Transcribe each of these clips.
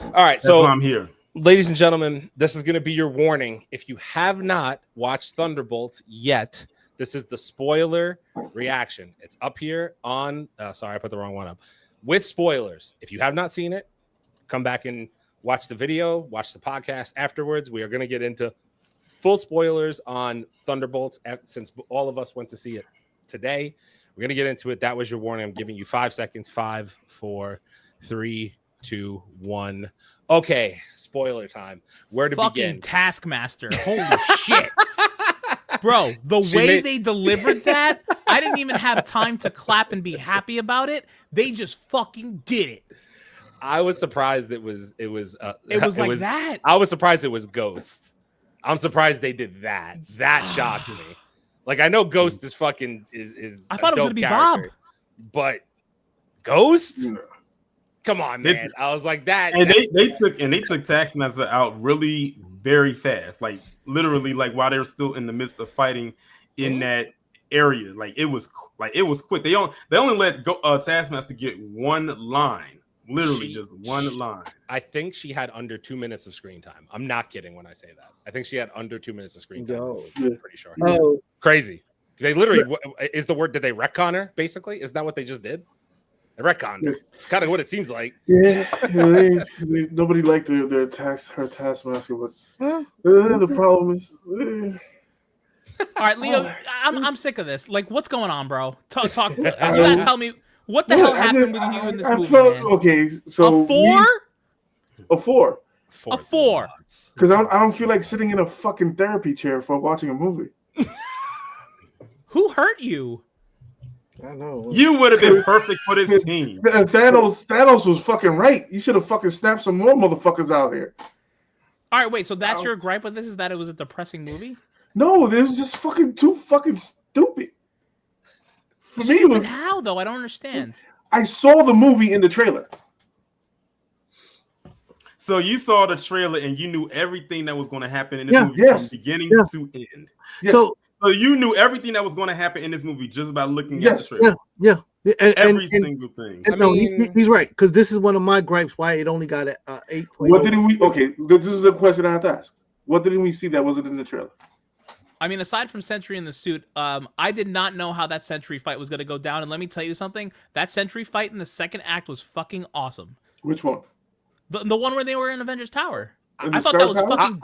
All right, That's why I'm here. Ladies and gentlemen, this is going to be your warning. If you have not watched Thunderbolts yet, this is the spoiler reaction. It's up here on. Sorry, I put the wrong one up. With spoilers. If you have not seen it, come back and watch the video, watch the podcast afterwards. We are going to get into full spoilers on Thunderbolts since all of us went to see it today. We're going to get into it. That was your warning. I'm giving you 5 seconds. 5, 4, 3, 2, 1. Okay, spoiler time. Where to fucking begin? Taskmaster. Holy shit. Bro, the they delivered that, I didn't even have time to clap and be happy about it. They just fucking did it. I was surprised it was like that. I was surprised it was Ghost. I'm surprised they did that. That shocks me. Like I know Ghost is fucking is I thought it was gonna be character, Bob. But Ghost? Come on, man. I was like that. And they took Taskmaster out really very fast. Like literally, like while they were still in the midst of fighting in that area. Like it was quick. They only let Taskmaster get one line. Literally just one line. I think she had under 2 minutes of screen time. I'm not kidding when I say that. I think she had under 2 minutes of screen time. I'm pretty sure. Crazy. They literally is the word. Did they retcon her? Basically, is that what they just did? They retconned her. It's kind of what it seems like. Yeah, nobody liked her Taskmaster, but the problem is. All right, Leo, I'm sick of this. Like, what's going on, bro? Talk. You gotta tell me what the hell happened with you in this movie, man? Okay, so a 4? A 4. A 4. Because I don't feel like sitting in a fucking therapy chair for watching a movie. Who hurt you? I know. You would have been perfect for this team. Thanos was fucking right. You should have fucking snapped some more motherfuckers out here. All right, wait. So that's your gripe with this? Is that it was a depressing movie? No, it was just fucking too fucking stupid. For me, stupid how though? I don't understand. I saw the movie in the trailer. So you saw the trailer and you knew everything that was going to happen in this movie from beginning to end. Yes. So you knew everything that was going to happen in this movie just by looking at the trailer. Yeah. Every single thing. No, he's right, because this is one of my gripes why it only got 8. What didn't we? Okay, this is the question I have to ask. What didn't we see that wasn't in the trailer? I mean, aside from Sentry in the suit, I did not know how that Sentry fight was going to go down. And let me tell you something. That Sentry fight in the second act was fucking awesome. Which one? The one where they were in Avengers Tower. I thought that was fucking.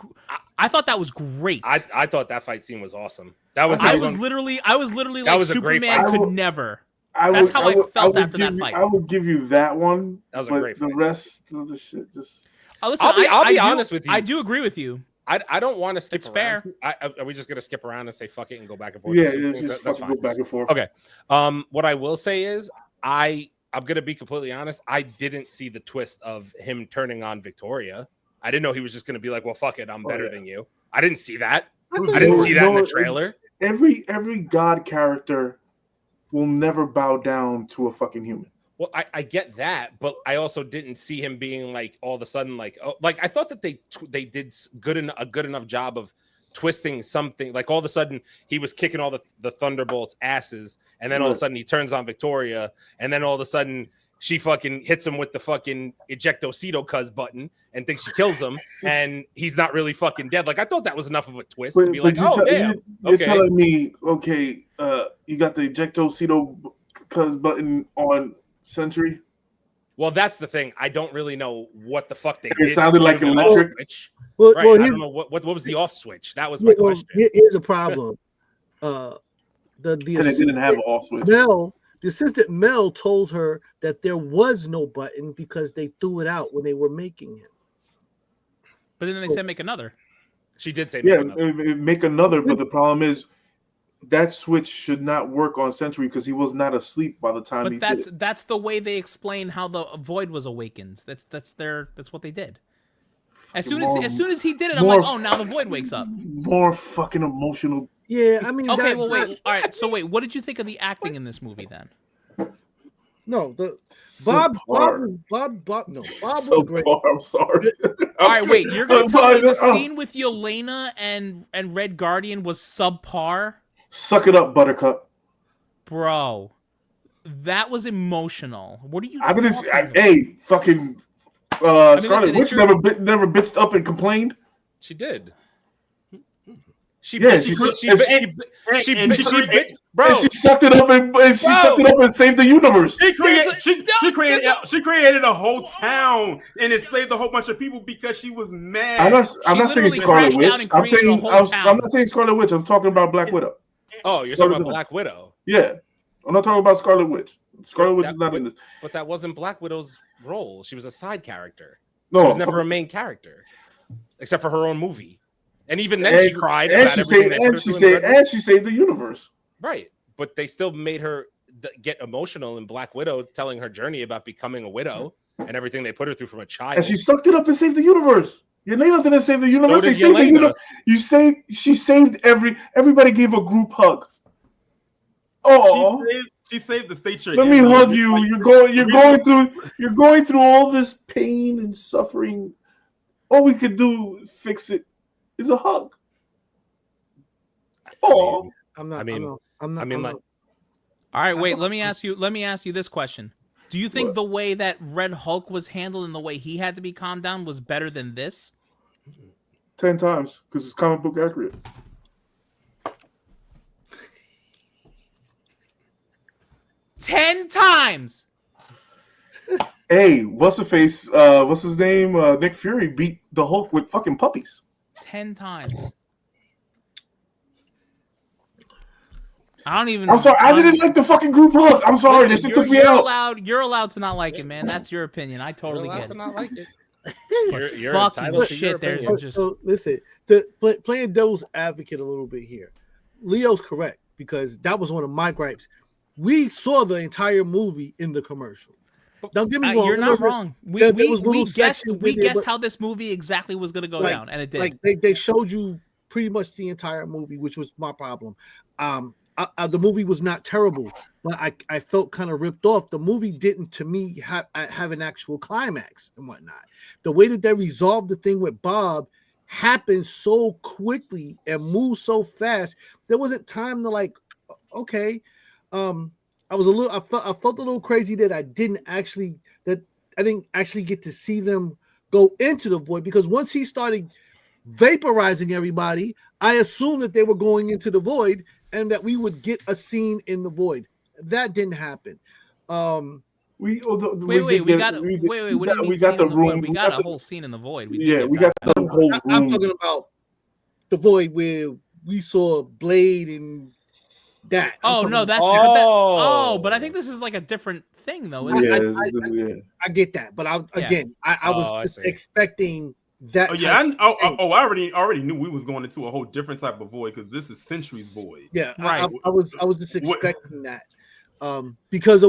I thought that was great. I thought that fight scene was awesome. I was literally like Superman could never. That's how I felt after that fight. I would give you that one. That was a great fight. The rest of the shit just. Listen, I'll be honest with you. I do agree with you. I don't want to skip it's around. Fair. Are we just going to skip around and say fuck it and go back and forth? Yeah, that's fine. Go back and forth. Okay. What I will say is I'm going to be completely honest. I didn't see the twist of him turning on Victoria. I didn't know he was just going to be like, well, fuck it. I'm better than you. I didn't see that. I didn't see that in the trailer. Every God character will never bow down to a fucking human. Well, I get that, but I also didn't see him being like all of a sudden like I thought that they did a good enough job of twisting something. Like all of a sudden he was kicking all the Thunderbolts asses, and then all of a sudden he turns on Victoria, and then all of a sudden she fucking hits him with the fucking ejectocito cuz button and thinks she kills him, and he's not really fucking dead. Like I thought that was enough of a twist to be like, oh damn. You're telling me, okay, you got the ejectocito cuz button on Sentry? Well, that's the thing. I don't really know what the fuck they did. It sounded like electric. Well, I don't know what was the off switch. That was my question. Here's a problem. It didn't have an off switch. The assistant Mel told her that there was no button because they threw it out when they were making it. But then they said make another. She did say make another. But the problem is that switch should not work on Sentry because he was not asleep by the time he did it. That's the way they explain how the void was awakened. That's what they did. As soon as he did it, I'm like, oh, now the void wakes up. More fucking emotional. Yeah, I mean. Okay, wait. All right, so wait, what did you think of the acting in this movie then? No, Bob was great. I'm sorry. All right, wait, you're gonna tell me the scene with Yelena and Red Guardian was subpar? Suck it up, Buttercup. Bro, that was emotional. What are you? Hey, fucking Scarlet Witch never bitched up and complained. She did. She bro. And she sucked it up and saved the universe. She created a whole town and enslaved a whole bunch of people because she was mad. I'm not saying Scarlet Witch. I'm not saying Scarlet Witch. I'm talking about Black Widow. Oh, you're talking about Black Widow. Yeah, I'm not talking about Scarlet Witch. Scarlet Witch is not in this. But that wasn't Black Widow's role. She was a side character. No, she was never a main character, except for her own movie. And even then, she cried about everything. And she saved the universe. Right, but they still made her get emotional in Black Widow, telling her journey about becoming a widow and everything they put her through from a child. And she sucked it up and saved the universe. Yelena didn't save the universe. They saved the universe. She saved everybody. Gave a group hug. Oh, she saved the state church. Let me hug you. You're going through all this pain and suffering. All we could do to fix it is a hug. Oh, I'm not. All right, wait. Let me ask you this question. Do you think the way that Red Hulk was handled and the way he had to be calmed down was better than this? 10 times, because it's comic book accurate. Ten times. Hey, what's his name? Nick Fury beat the Hulk with fucking puppies. 10 times. I don't even. I'm sorry. I didn't like the fucking group hug. I'm sorry. Listen, this took me out. You're allowed to not like it, man. That's your opinion. I totally get it. To not like it. You're fucking entitled to shit. your There's opinion. just listen. Playing devil's advocate a little bit here. Leo's correct because that was one of my gripes. We saw the entire movie in the commercial. Don't get me wrong. You're not wrong. We guessed how this movie exactly was going to go down, and it did. Like they showed you pretty much the entire movie, which was my problem. The movie was not terrible, but I felt kind of ripped off. The movie didn't, to me, have an actual climax and whatnot. The way that they resolved the thing with Bob happened so quickly and moved so fast. There wasn't time to okay. I felt a little crazy that I didn't actually get to see them go into the void, because once he started vaporizing everybody, I assumed that they were going into the void and that we would get a scene in the void. That didn't happen. We got the room. We got a whole scene in the void. We got the whole room. I'm talking about the void where we saw Blade and that. But I think this is like a different thing, though. I get that, but I was expecting that. I already knew we was going into a whole different type of void because this is Sentry's void. Yeah, right. I was just expecting that because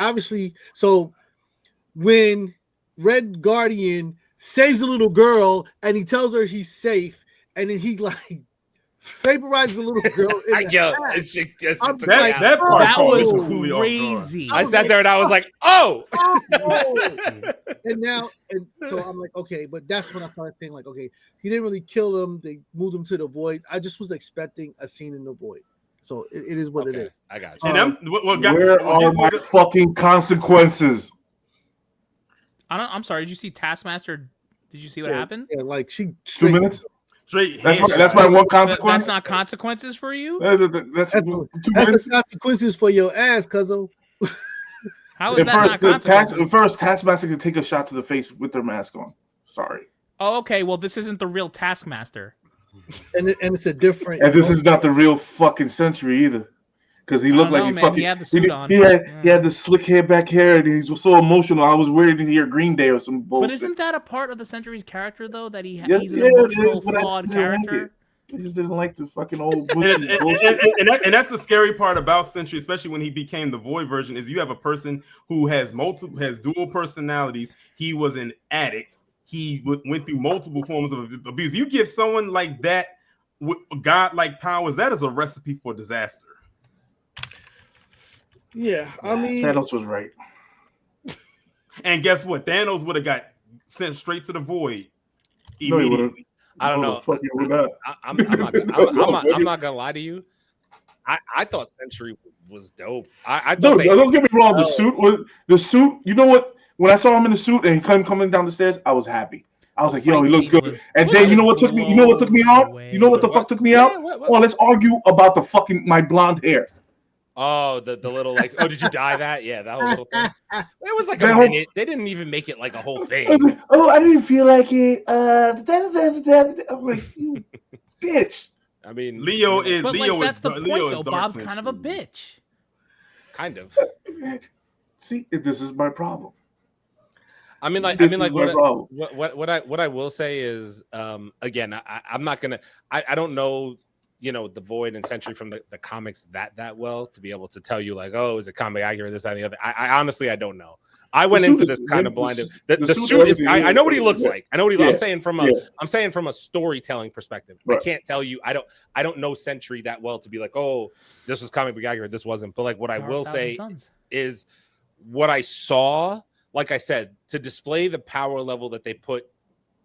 obviously, so when Red Guardian saves a little girl and he tells her she's safe, and then he vaporized the little girl. That was crazy. I sat there and I was like, "Oh!" and so I'm like, okay, but that's when I started saying, okay, he didn't really kill him. They moved him to the void. I just was expecting a scene in the void. So it is what it is. I got you. Where are my fucking consequences? I'm sorry. Did you see Taskmaster? Did you see what happened? Yeah, she 2 minutes. Straight. That's my one consequence. That's not consequences for you. That's the consequences for your ass, cuzzo. How is that not consequences? First, Taskmaster can take a shot to the face with their mask on. Sorry. Oh, okay. Well, this isn't the real Taskmaster. And it's a different. And this is not the real fucking Sentry either, because he looked he had the suit on. He had the slick back hair, and he was so emotional. I was worried to hear Green Day or some bullshit. But isn't that a part of the Sentry's character, though, that he's an emotional, flawed character? I just didn't like the fucking old and that's the scary part about Sentry, especially when he became the Void version, is you have a person who has dual personalities. He was an addict. He went through multiple forms of abuse. You give someone like that with godlike powers, that is a recipe for disaster. Yeah, I mean, Thanos was right. And guess what? Thanos would have got sent straight to the void immediately. I don't know. I'm not gonna lie to you. I thought Sentry was dope. I thought don't get me wrong. The suit. You know what? when I saw him in the suit and he came coming down the stairs, I was happy. I was like, yo, he Fight looks scene good. was- And I then you was know what took me? You know what took me blown out? away. You know what the fuck took me out? What? Oh, let's argue about the fucking my blonde hair. Oh, the little like, oh, did you dye that? Yeah, that whole little thing. It was like That a whole- minute. They didn't even make it like a whole I was thing. like, oh, I didn't feel like it. I'm like, you bitch. I mean, Leo is But Leo like that's is the Leo point is though. dark Bob's kind of a sensitive. bitch. kind of. See, this is my problem. I mean, like, This is my what problem. I will say is, again, I'm not gonna. I don't know, the Void and Sentry from the comics that well to be able to tell you like, oh, is it comic accurate? This, that, and the other. I honestly, I don't know. I went suit into is- this kind of the blinded. suit- The the suit suit, is. everything I know what he is- looks yeah. like. I know what he. Yeah. I'm saying from a storytelling perspective. Right. I can't tell you. I don't know Sentry that well to be like, oh, this was comic book accurate. This wasn't. But like, what I Power will of Thousand say Suns. is what I saw. Like I said, to display the power level that they put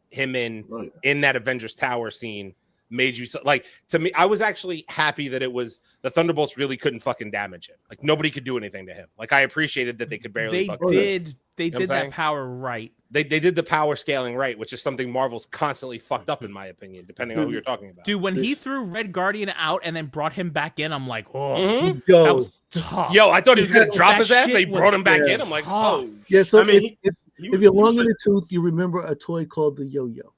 him in that Avengers Tower scene made you like, to me, I was actually happy that it was the Thunderbolts really couldn't fucking damage him. Like nobody could do anything to him. Like I appreciated that they could barely They fucking did what I'm that saying? power right. They did the power scaling right, which is something Marvel's constantly fucked up in my opinion, depending on who you're talking about. Dude, when he threw Red Guardian out and then brought him back in, I'm like, oh, Mhm. Yo, that was tough. Yo, I thought he was gonna drop That his ass. shit They brought him back was in. I'm like, tough. oh, yeah. So I mean, if you're long in the tooth, you remember a toy called the yo-yo.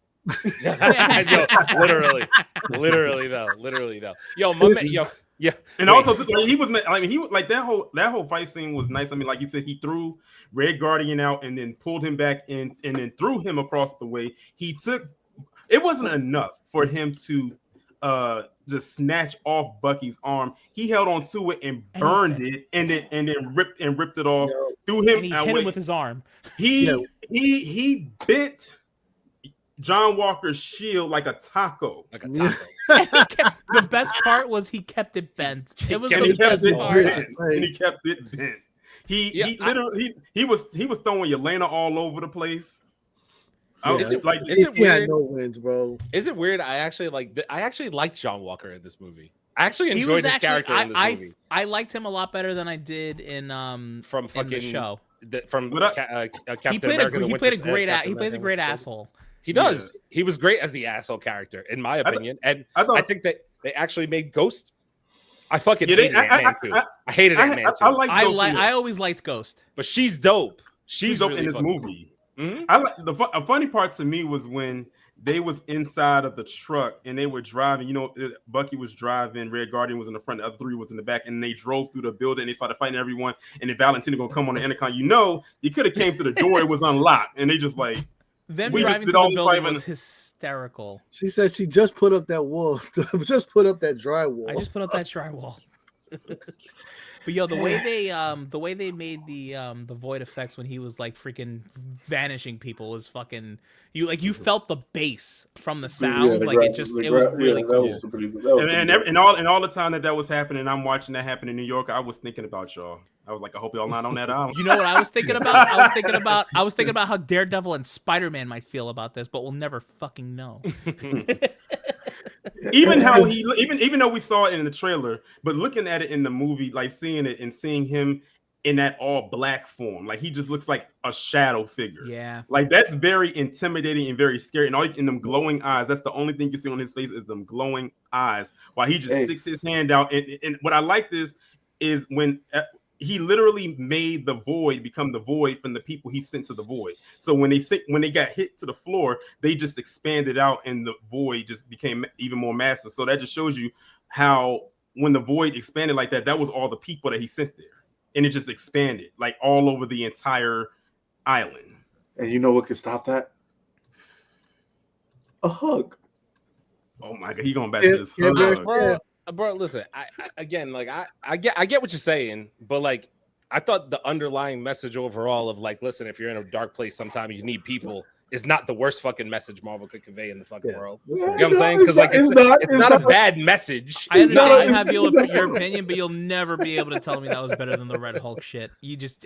yo, literally though. Yo, my man, yeah. And Wait. also, like, he was like that whole fight scene was nice. I mean, like you said, he threw Red Guardian out and then pulled him back in and then threw him across the way. It wasn't enough for him to just snatch off Bucky's arm. He held on to it and burned it and then ripped it off. Threw him And he away. hit him with his arm. He bit John Walker's shield like a taco. Like a taco. The best part was he kept it bent. It was And the he kept best it part. bent. And he kept it bent. He was throwing Yelena all over the place. Is it He had weird? no wins, bro. Is it weird? I actually liked John Walker in this movie. I actually He enjoyed was his actually, character in this movie. I liked him a lot better than I did in From in fucking the show. From But Captain He played America. he plays a great asshole. He does. He was great as the asshole character, in my opinion. And I think that they actually made Ghost. I fucking hated Ant-Man too. I hated Ant-Man too. I always liked Ghost, but she's dope. She's dope really in this fucking movie. Cool. Mm-hmm. I like a funny part to me was when they was inside of the truck and they were driving. Bucky was driving, Red Guardian was in the front, the other three was in the back, and they drove through the building. And they started fighting everyone, and then Valentina gonna come on the intercom. You could have came through the door; it was unlocked, and they just like them we driving just through did all the this building fighting. was hysterical. She said she just put up that wall, just put up that drywall. I just put up that drywall. But yo, the way they made the void effects when he was like freaking vanishing people was fucking you felt the bass from the sounds. It was really cool. And all the time that was happening, I'm watching that happen in New York. I was thinking about y'all. I was like, I hope y'all not on that island. You know what I was thinking about? I was thinking about how Daredevil and Spider-Man might feel about this, but we'll never fucking know. Even how even though we saw it in the trailer, but looking at it in the movie, like seeing it and seeing him in that all black form, like he just looks like a shadow figure. Yeah, like that's very intimidating and very scary. And all in them glowing eyes, that's the only thing you see on his face is them glowing eyes. While he just sticks his hand out. And what I like is when he literally made the void become the void from the people he sent to the void. So when they got hit to the floor, they just expanded out and the void just became even more massive. So that just shows you how when the void expanded like that was all the people that he sent there. And it just expanded like all over the entire island. And you know what could stop that? A hug. Oh my God, he going back to this hug. Bro, listen. I get what you're saying, but like I thought the underlying message overall of like, listen, if you're in a dark place, sometimes you need people. Is not the worst fucking message Marvel could convey in the fucking world. You know what I'm saying? Because like it's not a bad message. I understand you have your opinion, but you'll never be able to tell me that was better than the Red Hulk shit.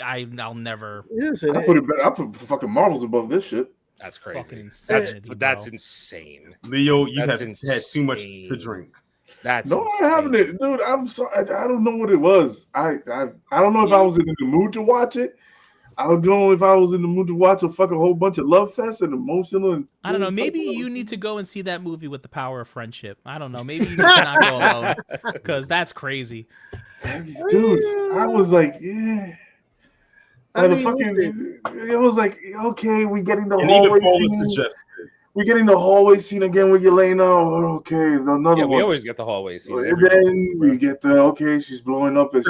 I'll never. I put fucking Marvels above this shit. That's crazy. That's insane. Leo, you have had too much to drink. That's no, I haven't, dude. I'm sorry. I don't know what it was. I don't know if I was in the mood to watch it. I don't know if I was in the mood to watch a fucking whole bunch of love fest and emotional. And I don't know. Maybe you need to go and see that movie with the power of friendship. I don't know. Maybe you cannot go alone because that's crazy. Dude, I was like, yeah. It was like, okay, we getting the hallway scene. We're getting the hallway scene again with Yelena. Oh, okay, another one. We always get the hallway scene. And then we get she's blowing up and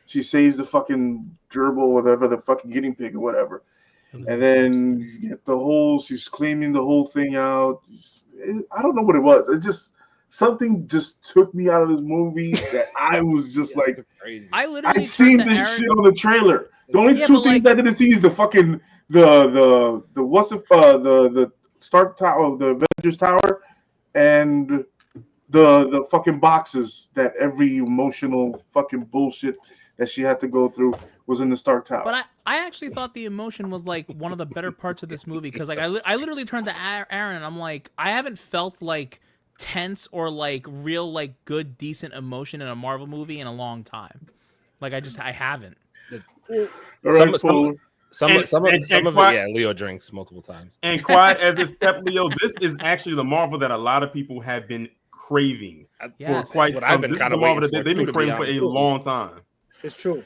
she saves the fucking gerbil, whatever, the fucking guinea pig or whatever. And then you get she's claiming the whole thing out. I don't know what it was. It just, something just took me out of this movie that I was just like, crazy. I seen this shit on the trailer. The only two things I didn't see is the fucking the Stark Tower, the Avengers Tower, and the fucking boxes that every emotional fucking bullshit that she had to go through was in the Stark Tower. But I actually thought the emotion was like one of the better parts of this movie because like I literally turned to Aaron and I'm like, I haven't felt like tense or like real like good decent emotion in a Marvel movie in a long time. Like I haven't. Some of it, Leo drinks multiple times. And quiet as it's kept, Leo, this is actually the Marvel that a lot of people have been craving for quite some. This is the Marvel that they've been craving for a long time. It's true.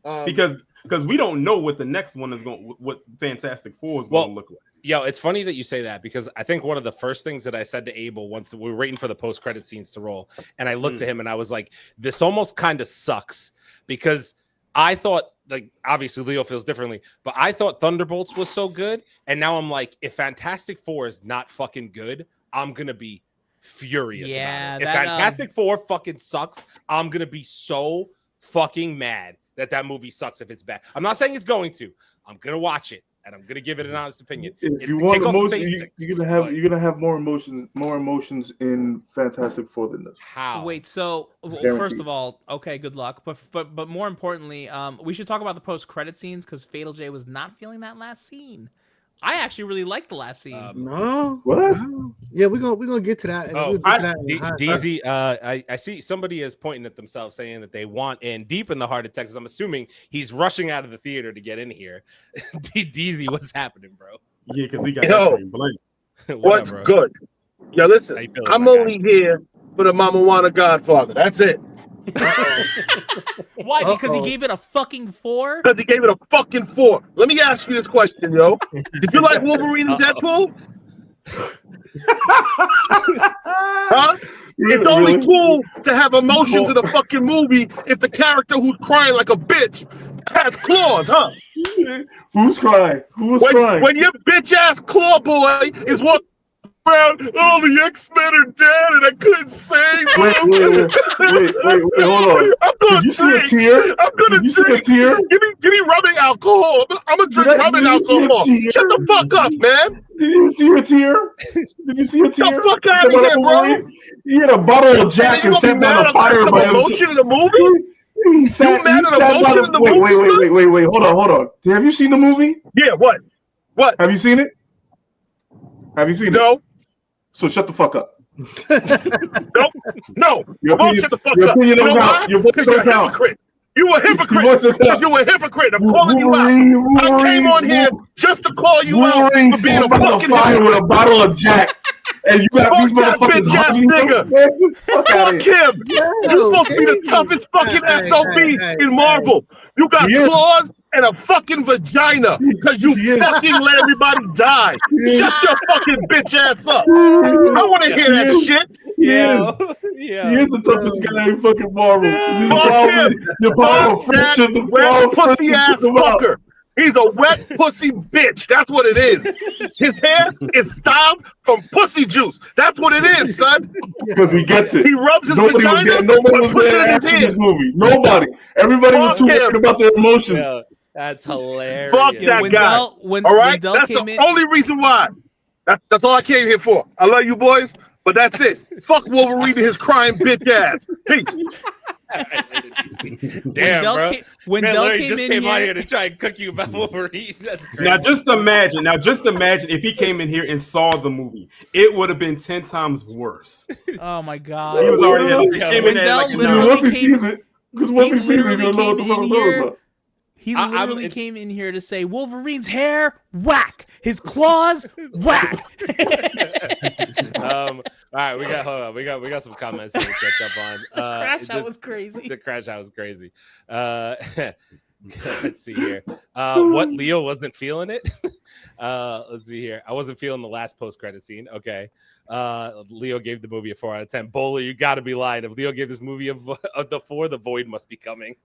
Because we don't know what the next one is what Fantastic Four is going to look like. Yo, it's funny that you say that because I think one of the first things that I said to Abel once we were waiting for the post-credit scenes to roll, and I looked at him and I was like, this almost kind of sucks because I thought, like, obviously Leo feels differently, but I thought Thunderbolts was so good, and now I'm like, if Fantastic Four is not fucking good, I'm gonna be furious about it. If Fantastic Four fucking sucks, I'm gonna be so fucking mad that movie sucks if it's bad. I'm not saying it's going to. I'm gonna watch it and I'm gonna give it an honest opinion. If you want emotion, you're gonna have more emotions in Fantastic Four than this. How? Wait, so first of all, okay, good luck. But more importantly, we should talk about the post-credit scenes because Fatal J was not feeling that last scene. I actually really liked the last scene. No, what? No. Yeah, we're gonna get to that. DZ, I see somebody is pointing at themselves saying that they want in deep in the heart of Texas. I'm assuming he's rushing out of the theater to get in here. DZ, what's happening, bro? Yeah, because he got what's bro? Good? Yo, listen, I'm only here for the Mama101 Godfather. That's it. Why? Because he gave it a fucking 4? Because he gave it a fucking 4. Let me ask you this question, yo. Did you like Wolverine and Deadpool? Huh? It's only cool to have emotions in a fucking movie if the character who's crying like a bitch has claws, huh? Who's crying? Who's crying? When your bitch ass claw boy is walking around, oh, the X-Men are dead and I couldn't save them. Wait, hold on. Did you see a tear? I'm gonna drink. Give me rubbing alcohol. I'm gonna drink rubbing alcohol. Shut the fuck up, man. Did you see a tear? Did you see a tear? Get the fuck out of here, bro. He had a bottle of Jack and sat down a fire by emotion in the movie? He sat in the movie? Wait, hold on. Have you seen the movie? Yeah, what? What? Have you seen it? No. So shut the fuck up. No. Your Don't shut the fuck your up. opinion You know don't why? count. Your voice Because you're don't a count. hypocrite. You a hypocrite. Because you a hypocrite. I'm calling you out. I came on here just to call you out for being a fucking fire with a bottle of Jack. And you got these motherfuckers hugging nigga. Fuck him. You're supposed to be the toughest fucking SOB in Marvel. You got claws and a fucking vagina because you fucking let everybody die. Shut your fucking bitch ass up. I want to hear that shit. Yeah. He is the toughest guy in fucking Marvel. Fuck him. Wet pussy ass fucker. He's a wet pussy bitch. That's what it is. His hair is styled from pussy juice. That's what it is, son. Because he gets it. He rubs his vagina nobody was there asking this movie. Nobody. Everybody was too worried about their emotions. Yeah, that's hilarious. Fuck that guy. All right? That's the only reason why. That's all I came here for. I love you boys, but that's it. Fuck Wolverine and his crying bitch ass. Peace. Damn, bro. When Del came out here to try and cook you about Wolverine. That's crazy. Now just imagine if he came in here and saw the movie. It would have been 10 times worse. Oh my god. He was already came in there like He literally came in here to say Wolverine's hair, whack. His claws, whack. All right, we got some comments here to catch up on. Crash out was crazy. The crash out was crazy. Let's see here. What Leo wasn't feeling it. Let's see here. I wasn't feeling the last post-credit scene. Okay. Leo gave the movie a 4 out of 10. Bowler, you got to be lying. If Leo gave this movie a 4, the void must be coming.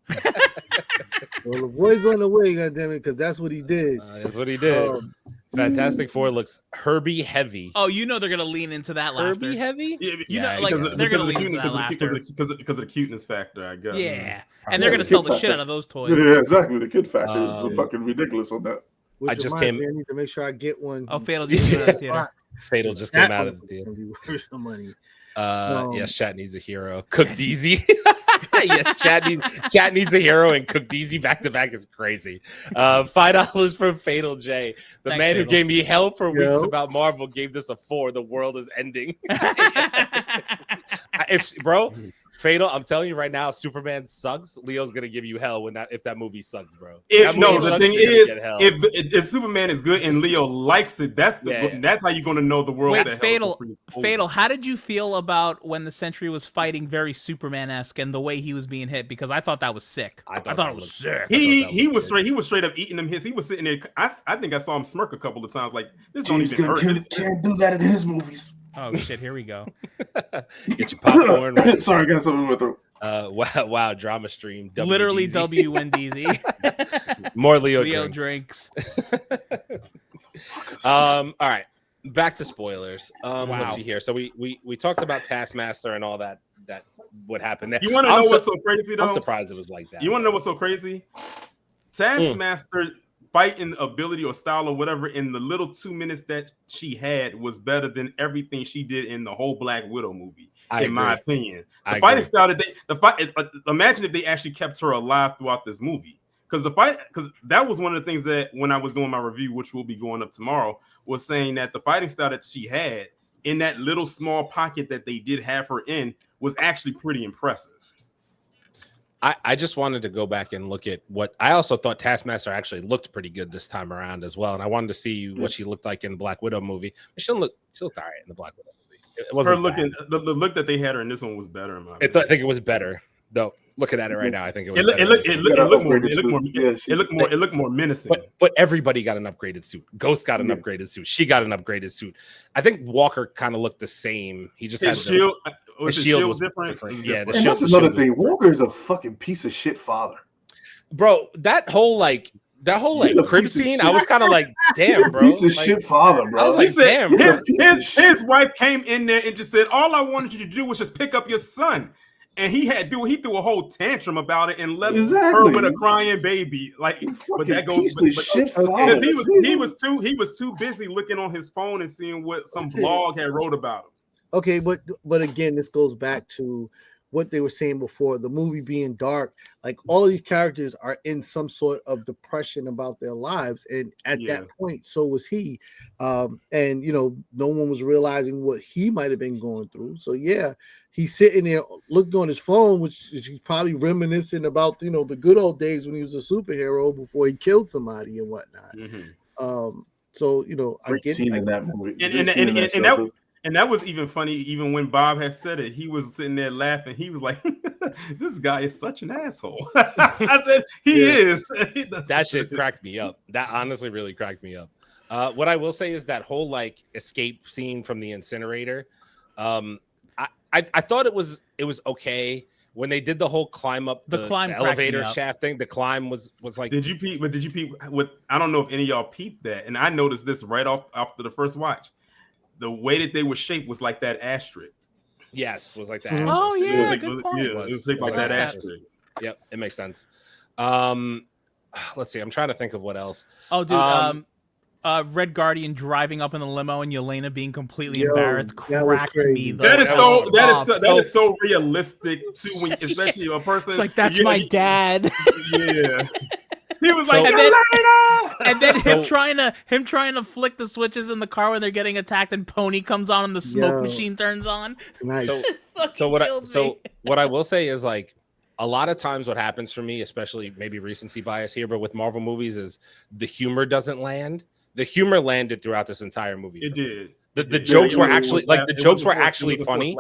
Well, the void's on the way, goddammit, because that's what he did. That's what he did. Fantastic Four looks Herbie heavy. Oh, you know they're gonna lean into that laughter. Herbie heavy? Yeah, they're gonna lean into that laughter because of the cuteness factor, I guess. Yeah, and they're gonna sell the shit out of those toys. Yeah, exactly. The kid factor is fucking ridiculous on that. Which I just I need to make sure I get one. Oh, Fatal just came out of the theater. Fatal just came out of the theater. Worth some money. Yes, chat needs a hero. Cooked Easy. Yes, chat needs a hero, and Cooked Easy back to back is crazy. $5 from Fatal J. The man who gave me hell for weeks about Marvel gave this a 4. The world is ending. Bro, Fatal, I'm telling you right now, if Superman sucks, Leo's gonna give you hell if that movie sucks, bro. The thing is, if Superman is good and Leo likes it, that's how you're gonna know the world. Wait, Fatal, how did you feel about when the Sentry was fighting very Superman-esque and the way he was being hit? Because I thought that was sick. I thought it was sick. He was straight up eating them hits. He was sitting there. I think I saw him smirk a couple of times. Like, this don't even hurt. Can't do that in his movies. Oh shit! Here we go. Get your popcorn. Right. Sorry, I got something in my throat. Wow, drama stream. Literally W Wendy's. More Leo drinks. All right, back to spoilers. Let's see here. So we talked about Taskmaster and all that what happened there. You want to know what's so crazy though? I'm surprised it was like that. You want to know what's so crazy? Taskmaster fighting ability or style or whatever in the little 2 minutes that she had was better than everything she did in the whole Black Widow movie. My opinion, the fighting style that imagine if they actually kept her alive throughout this movie, because that was one of the things that when I was doing my review, which will be going up tomorrow, was saying that the fighting style that she had in that little small pocket that they did have her in was actually pretty impressive. I just wanted to go back and look at what I also thought Taskmaster actually looked pretty good this time around as well, and I wanted to see what she looked like in the Black Widow movie. She looked all right in the Black Widow movie. It wasn't her looking bad. The look that they had her in this one was better. In my I think it was better though. Looking at it right now, I think it was. It looked more menacing. But everybody got an upgraded suit. Ghost got an upgraded suit. She got an upgraded suit. I think Walker kind of looked the same. He just had shield. The shield was different. Yeah, and that's another thing. Walker is a fucking piece of shit father, bro. That whole crib scene, I was kind of like, damn, bro. Piece of shit father, bro. I was like, damn, bro. His wife came in there and just said, all I wanted you to do was just pick up your son. And he threw a whole tantrum about it and left her with a crying baby. Like, but that goes because he was too busy looking on his phone and seeing what some blog had wrote about him. Okay, but again, this goes back to what they were saying before, the movie being dark. Like, all of these characters are in some sort of depression about their lives, and at that point, so was he. And no one was realizing what he might have been going through. So he's sitting there looking on his phone, which is probably reminiscing about the good old days when he was a superhero before he killed somebody and whatnot. So I get scene in that movie, and that was even funny. Even when Bob had said it, he was sitting there laughing. He was like, "This guy is such an asshole." I said, "He is." That shit cracked me up. That honestly really cracked me up. What I will say is that whole escape scene from the incinerator. I thought it was okay when they did the whole climb up the elevator shaft thing. The climb was like. Did you peep? But did you peep? I don't know if any of y'all peeped that, and I noticed this right after the first watch. The way that they were shaped was like that asterisk. Yes, was like that. Oh yeah, good point. It was shaped like that asterisk. Yep, it makes sense. Let's see. I'm trying to think of what else. Oh, dude. Red Guardian driving up in the limo and Yelena being completely embarrassed cracked me. That is so realistic too. When especially a person, it's like that's my dad. Yeah. He was like, and then him trying to flick the switches in the car when they're getting attacked, and Pony comes on and the smoke machine turns on. Nice. So what I will say is a lot of times what happens for me, especially maybe recency bias here, but with Marvel movies, is the humor doesn't land. The humor landed throughout this entire movie. It did. The jokes were actually like the jokes were actually funny.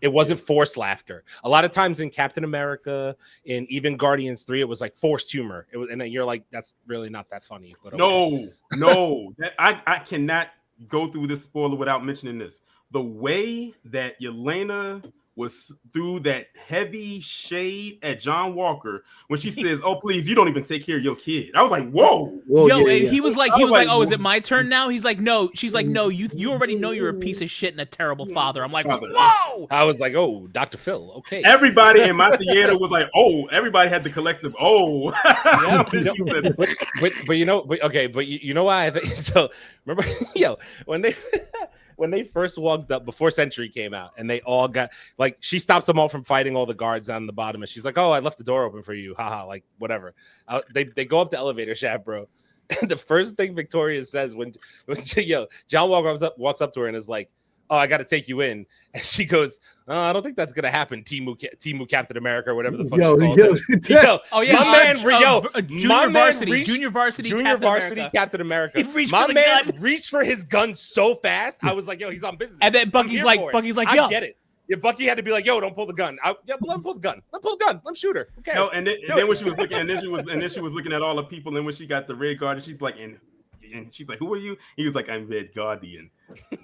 It wasn't forced laughter. A lot of times in Captain America, in even Guardians 3, it was like forced humor. It was, and then you're like, that's really not that funny. But okay. No, I cannot go through this spoiler without mentioning this. The way that Yelena was through that heavy shade at John Walker when she says, "Oh, please, you don't even take care of your kid." I was like, "Whoa!" He was like, "Oh, is it my turn now?" He's like, "No." She's like, "No, you already know you're a piece of shit and a terrible father." I'm like, "Whoa!" I was like, "Oh, Dr. Phil, okay." Everybody in my theater was like, "Oh!" Everybody had the collective, "Oh!" but you know, but you know why I think so. Remember, when they first walked up before Century came out, and they all got like, she stops them all from fighting all the guards down the bottom, and she's like, "Oh, I left the door open for you, haha," like whatever. They go up the elevator shaft, bro. And the first thing Victoria says when John Walker walks up to her and is like, "Oh, I got to take you in," and she goes, "Oh, I don't think that's gonna happen, Timu Captain America or whatever the fuck." Junior varsity Captain America. Reached for his gun so fast. I was like, "Yo, he's on business." And then Bucky's like, "Yo, I get it." Yeah, Bucky had to be like, "Yo, don't pull the gun." Let him pull the gun. Let him shoot her. Okay. No, and then when she was looking, and then she was looking at all the people, and when she got the Red Guardian, she's like, and she's like, "Who are you?" He was like, "I'm Red Guardian."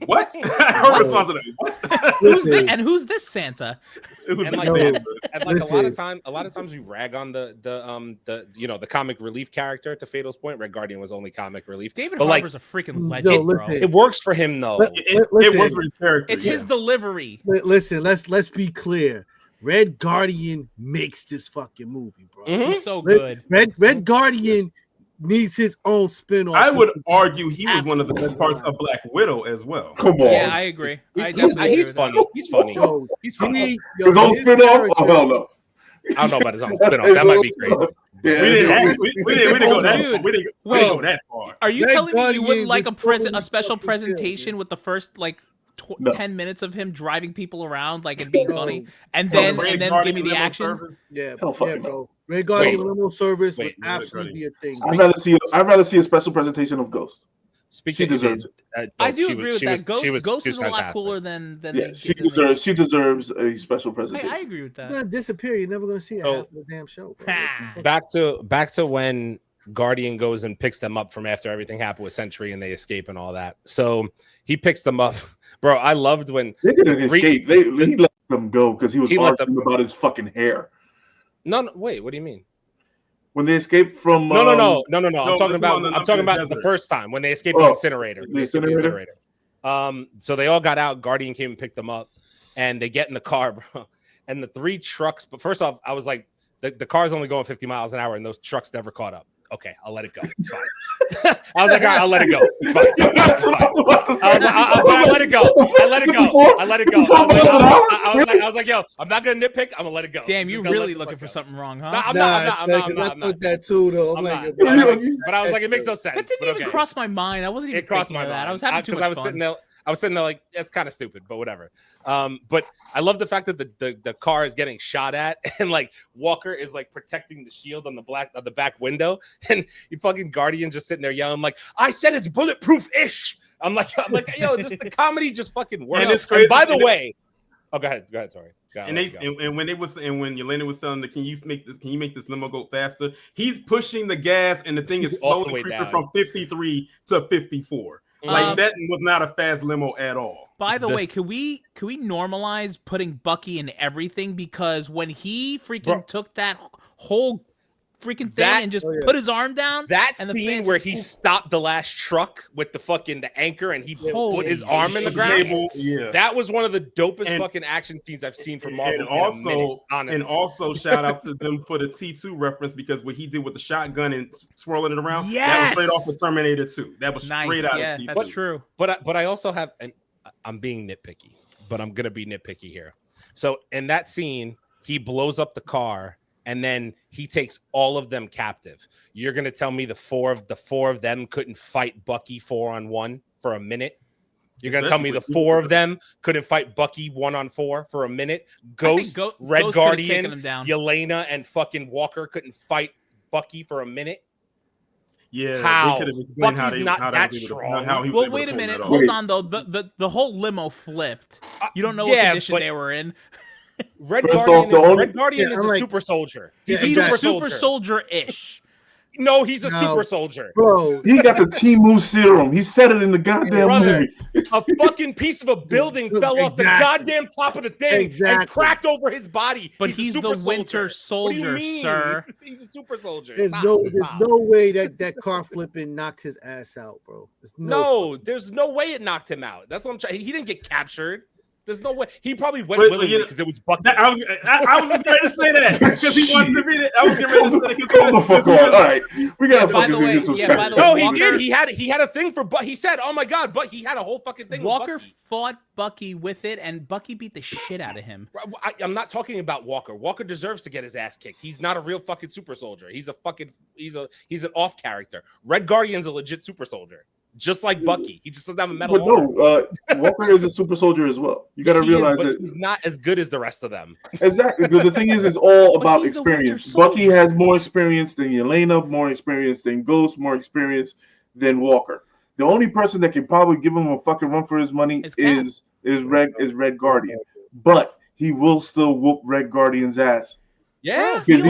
What? Her response to that, what? Who's this Santa? A lot of times we rag on the comic relief character. To Fatal's point, Red Guardian was only comic relief. David Harbour's a freaking legend, bro. It works for him though. It works for his character. It's his delivery. Listen, let's be clear. Red Guardian makes this fucking movie, bro. Mm-hmm. He's so good. Red Guardian needs his own spin-off. I would argue he was one of the best parts of Black Widow as well. Come on. Yeah, I agree. He's funny. He's funny. He's funny. His own spin-off? Oh, hell no. I don't know about his own spin-off. That might be great. Yeah, we didn't go that far. Are you telling me you wouldn't like a special presentation with the first 10 minutes of him driving people around and being funny, and then give me the action? Yeah, bro. Red Guardian limo service would absolutely be a thing. I'd rather see a special presentation of Ghost. She deserves it. I do agree with that. Ghost is a lot cooler than she deserves a special presentation. I agree with that. You're gonna disappear. You're never gonna see it half the damn show. Back to when Guardian goes and picks them up from after everything happened with Sentry and they escape and all that. So he picks them up, bro. I loved when they didn't escape. He let them go because he was arguing about his fucking hair. No, wait. What do you mean? When they escaped from no. I'm talking about the first time when they escaped the incinerator. The incinerator. So they all got out. Guardian came and picked them up, and they get in the car, bro. And the 3 trucks. But first off, I was like, the car's only going 50 miles an hour, and those trucks never caught up. Okay, I'll let it go. It's fine. I was like, all right, I'll let it go. It's fine. I let it go. I let it go. I was like, yo, I'm not gonna nitpick. I'm gonna let it go. Damn, you really looking for something wrong, huh? I'm not. I thought that too, though. But I was like, it makes no sense. That didn't even cross my mind. I wasn't even thinking of that. I was having too much fun. I was sitting there like, it's kind of stupid, but whatever. But I love the fact that the car is getting shot at, and Walker is protecting the shield on the back window, and you fucking Guardian just sitting there yelling like, "I said it's bulletproof-ish." I'm like, yo, just the comedy just fucking works. And by the way, go ahead, sorry. And when Yelena was telling them, can you make this limo go faster? He's pushing the gas, and the thing is slowly creeping from 53 to 54. That was not a fast limo at all. By the way, can we normalize putting Bucky in everything? Because when he freaking took that whole freaking thing and just put his arm down, that scene where he stopped the last truck with the anchor and he put his arm in the ground, that was one of the dopest fucking action scenes I've seen from Marvel. And also shout out to them for the T2 reference, because what he did with the shotgun and swirling it around, that was straight off of Terminator 2. That was straight out of T2. That's true. But I also have, and I'm being nitpicky, but I'm gonna be nitpicky here. So in that scene, he blows up the car, and then he takes all of them captive. You're gonna tell me the four of them couldn't fight Bucky 4-on-1 for a minute? You're gonna tell me the four of them couldn't fight Bucky 1-on-4 for a minute? Ghost, Red Ghost Guardian, him down. Yelena, and fucking Walker couldn't fight Bucky for a minute? Yeah, how? They could have explained Bucky's not that strong. Well, wait a minute. Hold on, though. The whole limo flipped. You don't know what condition they were in. Red Guardian is a super soldier. He's a super soldier-ish. No, he's a super soldier. Bro, he got the Timu serum. He said it in the goddamn movie. A fucking piece of a building fell off the goddamn top of the thing and cracked over his body. But he's the Winter Soldier, sir. He's a super soldier. There's no way that car flipping knocked his ass out, bro. There's no way it knocked him out. That's what I'm trying. He didn't get captured. There's no way. He probably went willingly because it was Bucky. I was just ready to say that because he wants to read it. I was getting ready to say that. All right, we got. By the way, no, he did. He had a thing for Bucky. He said, "Oh my god," but he had a whole fucking thing. Walker fought Bucky with it, and Bucky beat the shit out of him. I'm not talking about Walker. Walker deserves to get his ass kicked. He's not a real fucking super soldier. He's an off character. Red Guardian's a legit super soldier. Just like Bucky, he just doesn't have a metal arm. But no, Walker is a super soldier as well. You got to realize that he's not as good as the rest of them. Exactly. The thing is, it's all about experience. Bucky has more experience than Yelena, more experience than Ghost, more experience than Walker. The only person that can probably give him a fucking run for his money is Red Guardian, but he will still whoop Red Guardian's ass. Yeah, because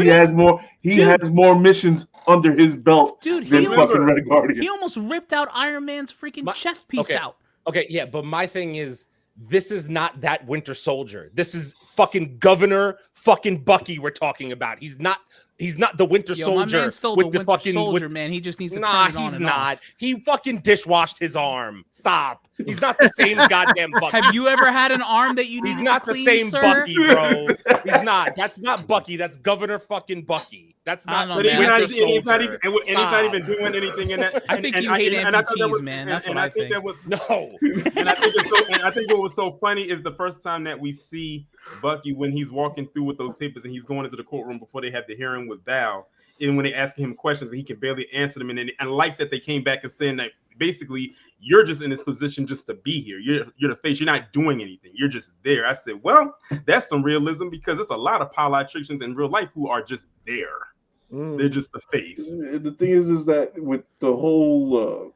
he has more missions under his belt than fucking Red Guardian. He almost ripped out Iron Man's freaking chest piece out. Okay, yeah, but my thing is, this is not that Winter Soldier. This is fucking Governor fucking Bucky we're talking about. He's not the Winter Soldier. My man's still with the Winter Soldier, man. He just needs to turn it on. Nah, he's not. He fucking dishwashed his arm. Stop. He's not the same goddamn Bucky. Have you ever had an arm that you need He's not to clean, the same sir? Bucky, bro. He's not. That's not Bucky. That's Governor fucking Bucky. That's not. He's not even doing anything in that. I think you hate amputees, man. That's what I think. That was no. And I think what was so funny is the first time that we see Bucky when he's walking through with those papers and he's going into the courtroom before they have the hearing with Val, and when they ask him questions and he can barely answer them, and I like that they came back and saying that basically you're just in this position just to be here. You're the face. You're not doing anything. You're just there. I said, well, that's some realism because there's a lot of politicians in real life who are just there. They're just the face. The thing is that with the whole,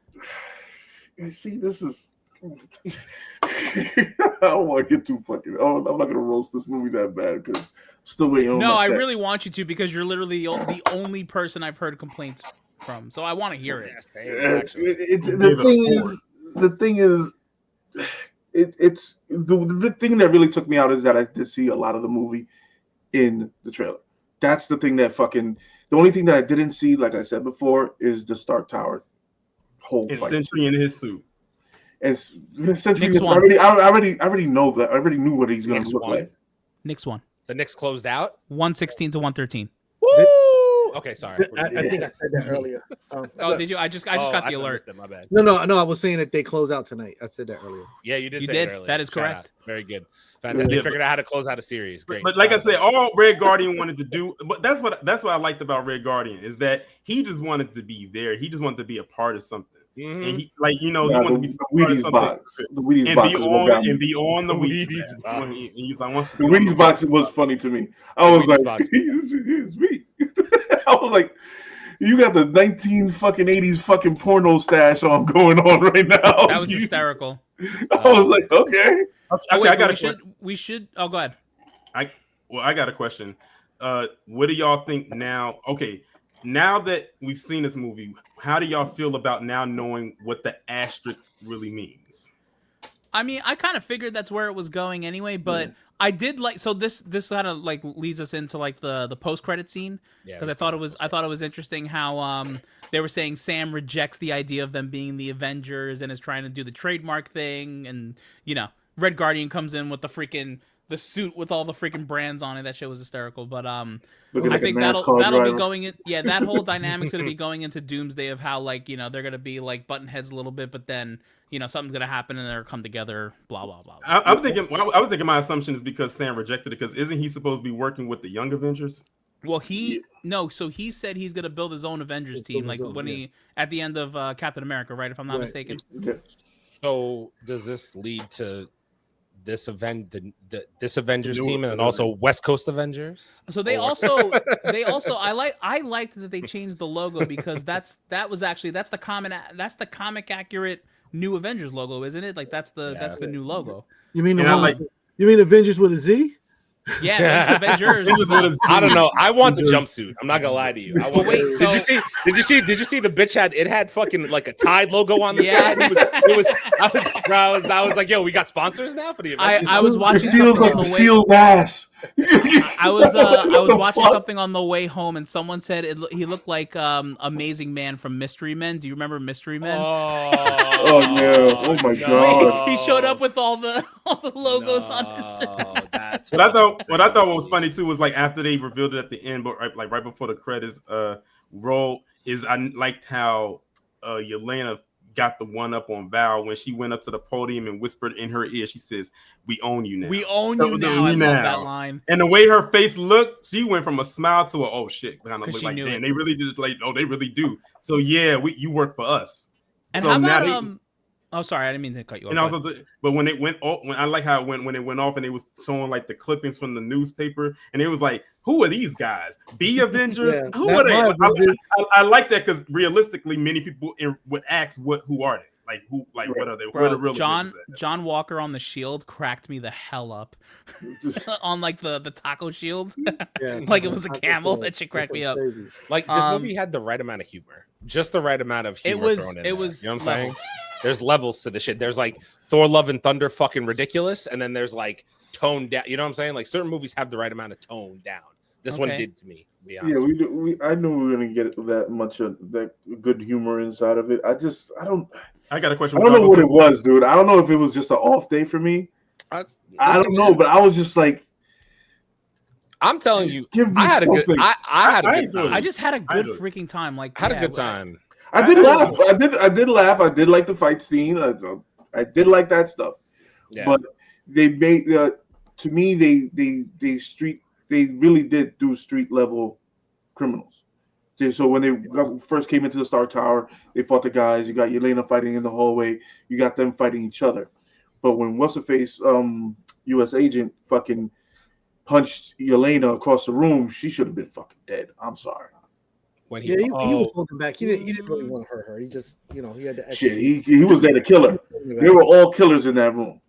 see, this is. I don't want to get too fucking. I'm not gonna roast this movie that bad because still waiting on. No, I really want you to because you're literally the only person I've heard complaints from. So I want to hear it. The thing is, the thing that really took me out is that I did see a lot of the movie in the trailer. That's the thing that fucking. The only thing that I didn't see, like I said before, is the Stark Tower whole fight. Sentry in his suit. As Sentry, I already know that. I already knew what he's going to look like. Knicks won. The Knicks closed out 116 to 113. Woo! Okay, sorry. I think I said that earlier. Did you? I just got the alert. My bad. No. I was saying that they close out tonight. I said that earlier. Yeah, you did. Say it earlier. That is correct. Very good. Fantastic. They figured out how to close out a series. Great. But like I said, all Red Guardian wanted to do, but that's what I liked about Red Guardian is that he just wanted to be there. He just wanted to be a part of something. Mm-hmm. And he, he wanted to be part of something. The Wheaties box and be on the Wheaties box. The Wheaties box was funny to me. I was like, it's me. I was like, you got the 1980s fucking porno stash on going on right now. That was hysterical. I was like, okay. I got we should. Oh, go ahead. I got a question. What do y'all think now? Okay, now that we've seen this movie, how do y'all feel about now knowing what the asterisk really means? I mean, I kind of figured that's where it was going anyway, but I did like. So this kind of like leads us into like the post credit scene because I thought it was interesting how they were saying Sam rejects the idea of them being the Avengers and is trying to do the trademark thing, and Red Guardian comes in with the suit with all the freaking brands on it. That shit was hysterical. But I think that'll be going in. Yeah, that whole dynamic's gonna be going into Doomsday of how they're gonna be like button heads a little bit, but then something's gonna happen and they'll come together. Blah blah blah. I was thinking my assumption is because Sam rejected it because isn't he supposed to be working with the Young Avengers? Well, so he said he's gonna build his own Avengers team, like when he at the end of Captain America, right? If I'm not mistaken. Yeah. So does this lead to this event, this Avengers team, and also West Coast Avengers? So they also I liked that they changed the logo because that's the comic accurate new Avengers logo, isn't it? Like that's the new logo. You mean you mean Avengers with a Z? Yeah, Avengers. I don't know. I want the jumpsuit. I'm not gonna lie to you. Did you see the bitch had fucking like a Tide logo on the side? I was like, yo, we got sponsors now for the event. I was watching something on the way. Seal's ass. I was watching something on the way home, and someone said he looked like Amazing Man from Mystery Men. Do you remember Mystery Men? Oh yeah! Oh my god! He showed up with all the logos on his. That's what I thought was funny too was like after they revealed it at the end, but right before the credits roll, is I liked how Yelena got the one up on Val when she went up to the podium and whispered in her ear. She says, "We own you now. We own you now." I love that line. And the way her face looked, she went from a smile to a oh shit. Kind of look like, damn, it. they really just like, oh, they really do. So yeah, you work for us. And so how about oh, sorry, I didn't mean to cut you off. And also, but when it went off, I like how when it went off, and it was showing like the clippings from the newspaper, and it was like, who are these guys? The Avengers? Yeah, who are they? I like that because realistically, many people would ask, who are they? Like who? Like what are they? Bro, what are the real John Walker on the Shield cracked me the hell up on like the taco shield, like it was a camel. That shit cracked me up. Like this movie had the right amount of humor, just the right amount of humor thrown in there. You know what I'm saying? There's levels to the shit. There's like Thor: Love and Thunder, fucking ridiculous, and then there's like toned down. You know what I'm saying? Like certain movies have the right amount of tone down. This one did to me. To be honest. Yeah, I knew we were gonna get that much of that good humor inside of it. I don't. I got a question. I don't know what it was, dude. I don't know if it was just an off day for me. I don't know, but I was just like, I'm telling you, I had a good time. I just had a good freaking time. Like, I had a good time. I did laugh. I did laugh. I did like the fight scene. I did like that stuff. Yeah. But they made to me they really did do street level criminals. So when they first came into the Star Tower, they fought the guys. You got Yelena fighting in the hallway. You got them fighting each other. But when what's-her-face, U.S. agent, fucking punched Yelena across the room, she should have been fucking dead. I'm sorry. When he was holding back. He didn't really want to hurt her. He just, he had to. Shit, he was there to kill her. They were all killers in that room.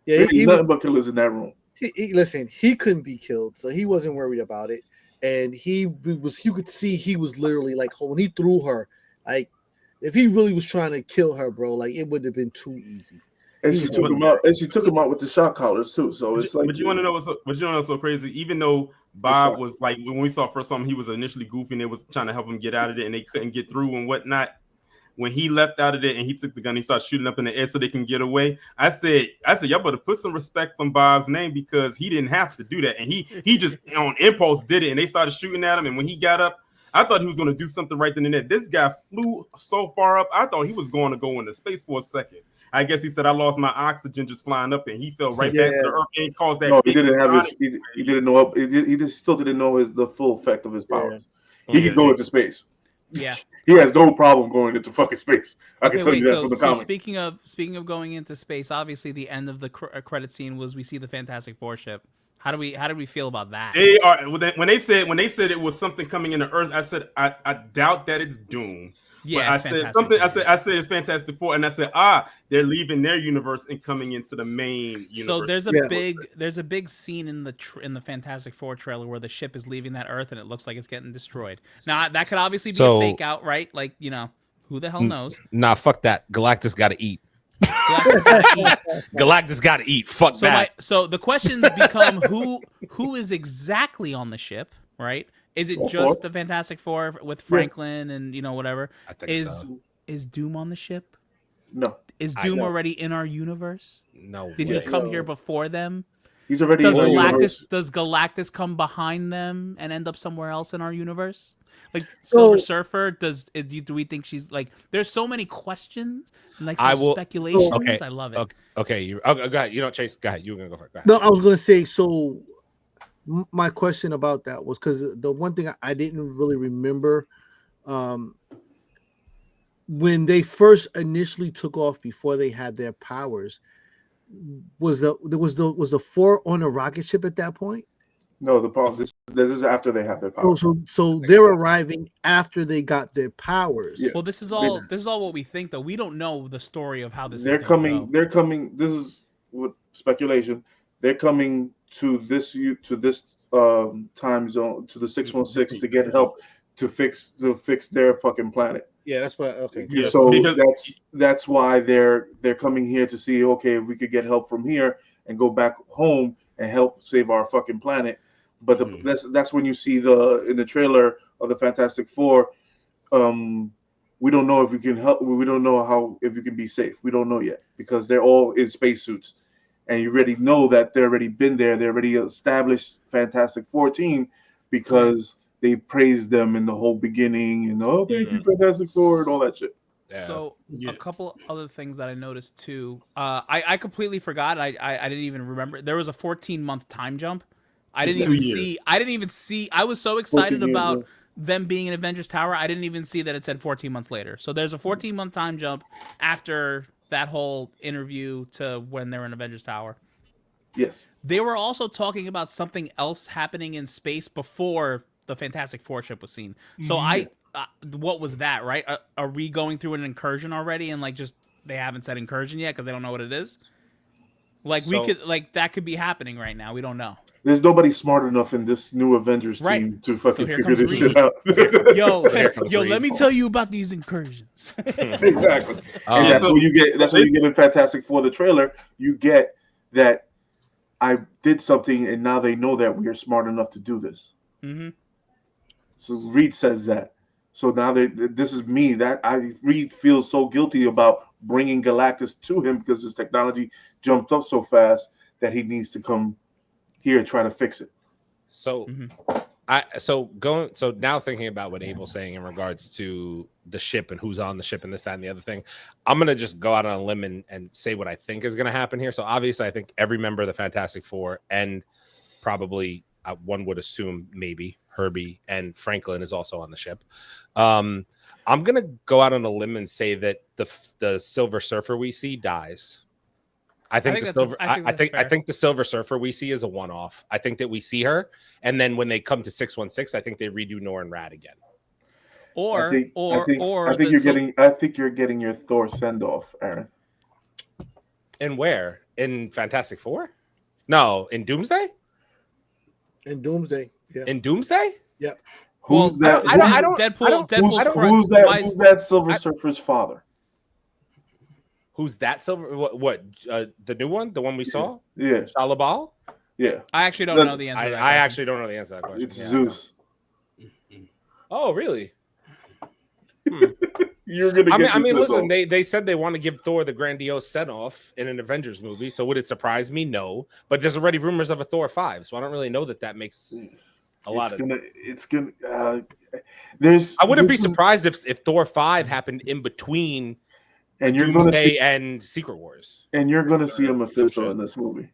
Yeah, he nothing but killers in that room. Listen, he couldn't be killed, so he wasn't worried about it. And you could see he was literally like, when he threw her, like, if he really was trying to kill her, bro, like it would have been too easy. And she took him out. And she took him out with the shot collars too. So it's like. But you want to know what's so crazy? Even though Bob was like, when we saw first something, he was initially goofy and they was trying to help him get out of it, and they couldn't get through and whatnot. When he left out of it and he took the gun, he started shooting up in the air so they can get away. I said, y'all better put some respect on Bob's name because he didn't have to do that, and he just on impulse did it. And they started shooting at him, and when he got up, I thought he was going to do something right then and there. This guy flew so far up, I thought he was going to go into space for a second. I guess he said, I lost my oxygen just flying up, and he fell right back to the earth and caused that. No, he didn't have his. He didn't know. He just still didn't know the full effect of his powers. Yeah. He could go into space. Yeah, he has no problem going into fucking space. I can tell you that from the comics. Speaking of going into space, obviously the end of the credit scene was we see the Fantastic Four ship. How do we feel about that? They are when they said it was something coming into Earth. I said I doubt that it's Doom. Yeah, I said something. I said it's Fantastic Four, and I said they're leaving their universe and coming into the main universe. So there's a big scene in the Fantastic Four trailer where the ship is leaving that Earth and it looks like it's getting destroyed. Now that could obviously be a fake out, right? Like who the hell knows? Nah, fuck that. Galactus got to eat. Galactus got to eat. Fuck that. So the questions become who is exactly on the ship, right? Is it just the Fantastic Four with Franklin and whatever? I think so. Is Doom on the ship? No. Is Doom already in our universe? No. Did he come here before them? He's already. Does Galactus come behind them and end up somewhere else in our universe? Like Silver Surfer, do we think she's like? There's so many questions and like speculations. I love it. Okay, go ahead. You don't Chase. Go ahead. You were gonna go for it. Go ahead. No, I was gonna say so. My question about that was because the one thing I didn't really remember when they first initially took off before they had their powers, was the 4 on a rocket ship at that point? No, the problem this is after they have their powers. So they're arriving after they got their powers. Yeah. Well, this is all what we think, though. We don't know the story of how this. They're is coming. Go. They're coming. This is what speculation. They're coming to this time zone, to the 616, to get help to fix their fucking planet. Yeah, that's what. Okay. Yeah, So because- that's why they're coming here to see, okay, if we could get help from here and go back home and help save our fucking planet. But that's when you see in the trailer of the Fantastic Four, we don't know if we can help. We don't know if you can be safe. We don't know yet because they're all in spacesuits, and you already know that they're already been there. They already established Fantastic Four team because they praised them in the whole beginning and thank you Fantastic Four and all that shit. Yeah. So a couple other things that I noticed too. I completely forgot. I didn't even remember. There was a 14-month time jump. I didn't even see. I was so excited about them being in Avengers Tower. I didn't even see that it said 14 months later. So there's a 14-month time jump after that whole interview to when they're in Avengers Tower. Yes. They were also talking about something else happening in space before the Fantastic Four ship was seen. So what was that, right? Are we going through an incursion already? And just they haven't said incursion yet because they don't know what it is. That could be happening right now. We don't know. There's nobody smart enough in this new Avengers team to fucking figure this shit out. Yo, let me tell you about these incursions. Exactly. And that's what you get. That's what you get in Fantastic Four, the trailer. You get that I did something, and now they know that we are smart enough to do this. Mm-hmm. So Reed says that. So now this is me. Reed feels so guilty about bringing Galactus to him because his technology jumped up so fast that he needs to come here and try to fix it. So now thinking about what Abel's saying in regards to the ship and who's on the ship and this, that, and the other thing, I'm gonna just go out on a limb and say what I think is gonna happen here. So obviously, I think every member of the Fantastic Four and probably one would assume maybe Herbie and Franklin is also on the ship. I'm gonna go out on a limb and say that the Silver Surfer we see dies. I think the Silver Surfer we see is a one-off. I think that we see her, and then when they come to 616, I think they redo Nor and Rad again. I think you're getting your Thor send-off, Aaron. And where? In Fantastic Four? No, in Doomsday? In Doomsday, yeah. In Doomsday? Yeah. Who's that? Who's that Silver Surfer's father? Who's that Silver? What? The new one? The one we saw? Yeah. Shalabal? Yeah. I actually don't know the answer. I actually don't know the answer to that question. It's Zeus. Oh, really? You're gonna. I mean, listen. They said they want to give Thor the grandiose send off in an Avengers movie. So would it surprise me? No. But there's already rumors of a Thor 5, so I don't really know that makes a lot of. It's gonna. I wouldn't be surprised if Thor 5 happened in between. And you're going to see and Secret Wars. And you're going to see a Mephisto in this movie.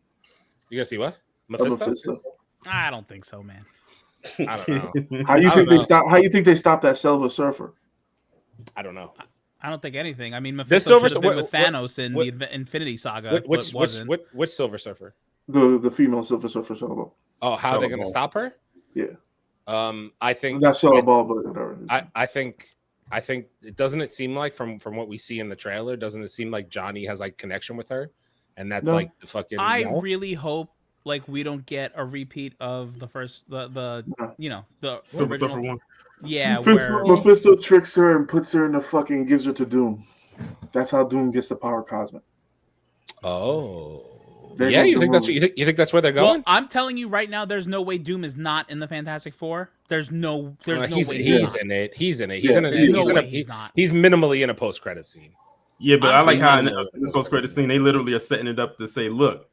You're going to see what? Mephisto? I don't think so, man. I don't know. How you think they stopped that Silver Surfer? I don't know. I don't think anything. I mean, Mephisto should have been with Thanos in the Infinity Saga. Which Silver Surfer? The female Silver Surfer. Solo. Oh, how are they going to stop her? Yeah. I think not Solo Ball, but whatever. I think it seem like from what we see in the trailer, doesn't it seem like Johnny has connection with her, and that's the fucking. I really hope we don't get a repeat of the first the Silver Surfer one. Yeah, Mephisto tricks her and puts her in the fucking gives her to Doom. That's how Doom gets the power cosmic. Oh. Yeah, you think that's where they're going? Well, I'm telling you right now, there's no way Doom is not in the Fantastic Four. There's no way he's in it. He's minimally in a post-credit scene. Yeah, but I like how in this post-credit scene they literally are setting it up to say, "Look,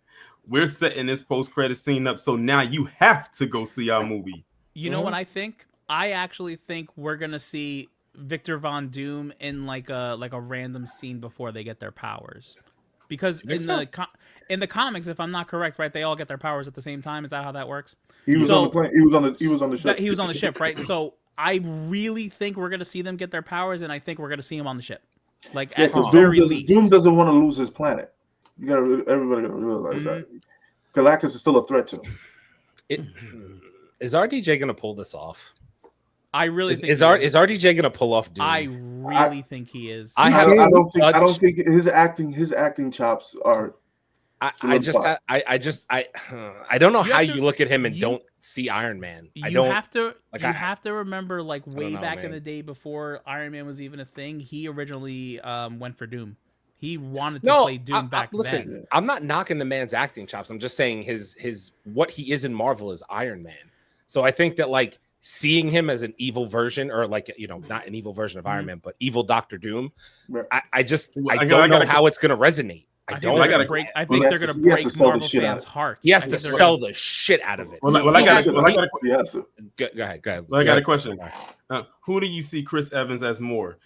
we're setting this post-credit scene up, so now you have to go see our movie." You know what I think? I actually think we're gonna see Victor Von Doom in like a random scene before they get their powers. Because in the comics, if I'm not correct, right, they all get their powers at the same time. Is that how that works? He was on the plane. He was on the ship. He was on the ship, right? So I really think we're gonna see them get their powers, and I think we're gonna see him on the ship. Like Yeah, at the because very least. Doom doesn't want to lose his planet. Everybody gotta realize that. Galactus is still a threat to him. Is RDJ gonna pull this off? I really think is RDJ gonna pull off Doom? I really think he is. I don't think his acting chops are. I don't know how you look at him and don't see Iron Man. You have to remember, like, way back in the day before Iron Man was even a thing, he originally went for Doom. He wanted to play Doom back then. I'm not knocking the man's acting chops. I'm just saying his what he is in Marvel is Iron Man. So I think that, like, seeing him as an evil version, or, like, you know, not an evil version of Iron Man, but evil Doctor Doom, I don't know how it's gonna resesonate. I think they're gonna break Marvel fans' hearts. He has to sell the shit out of it. Go ahead. Well, I got a question. Who do you see Chris Evans as more,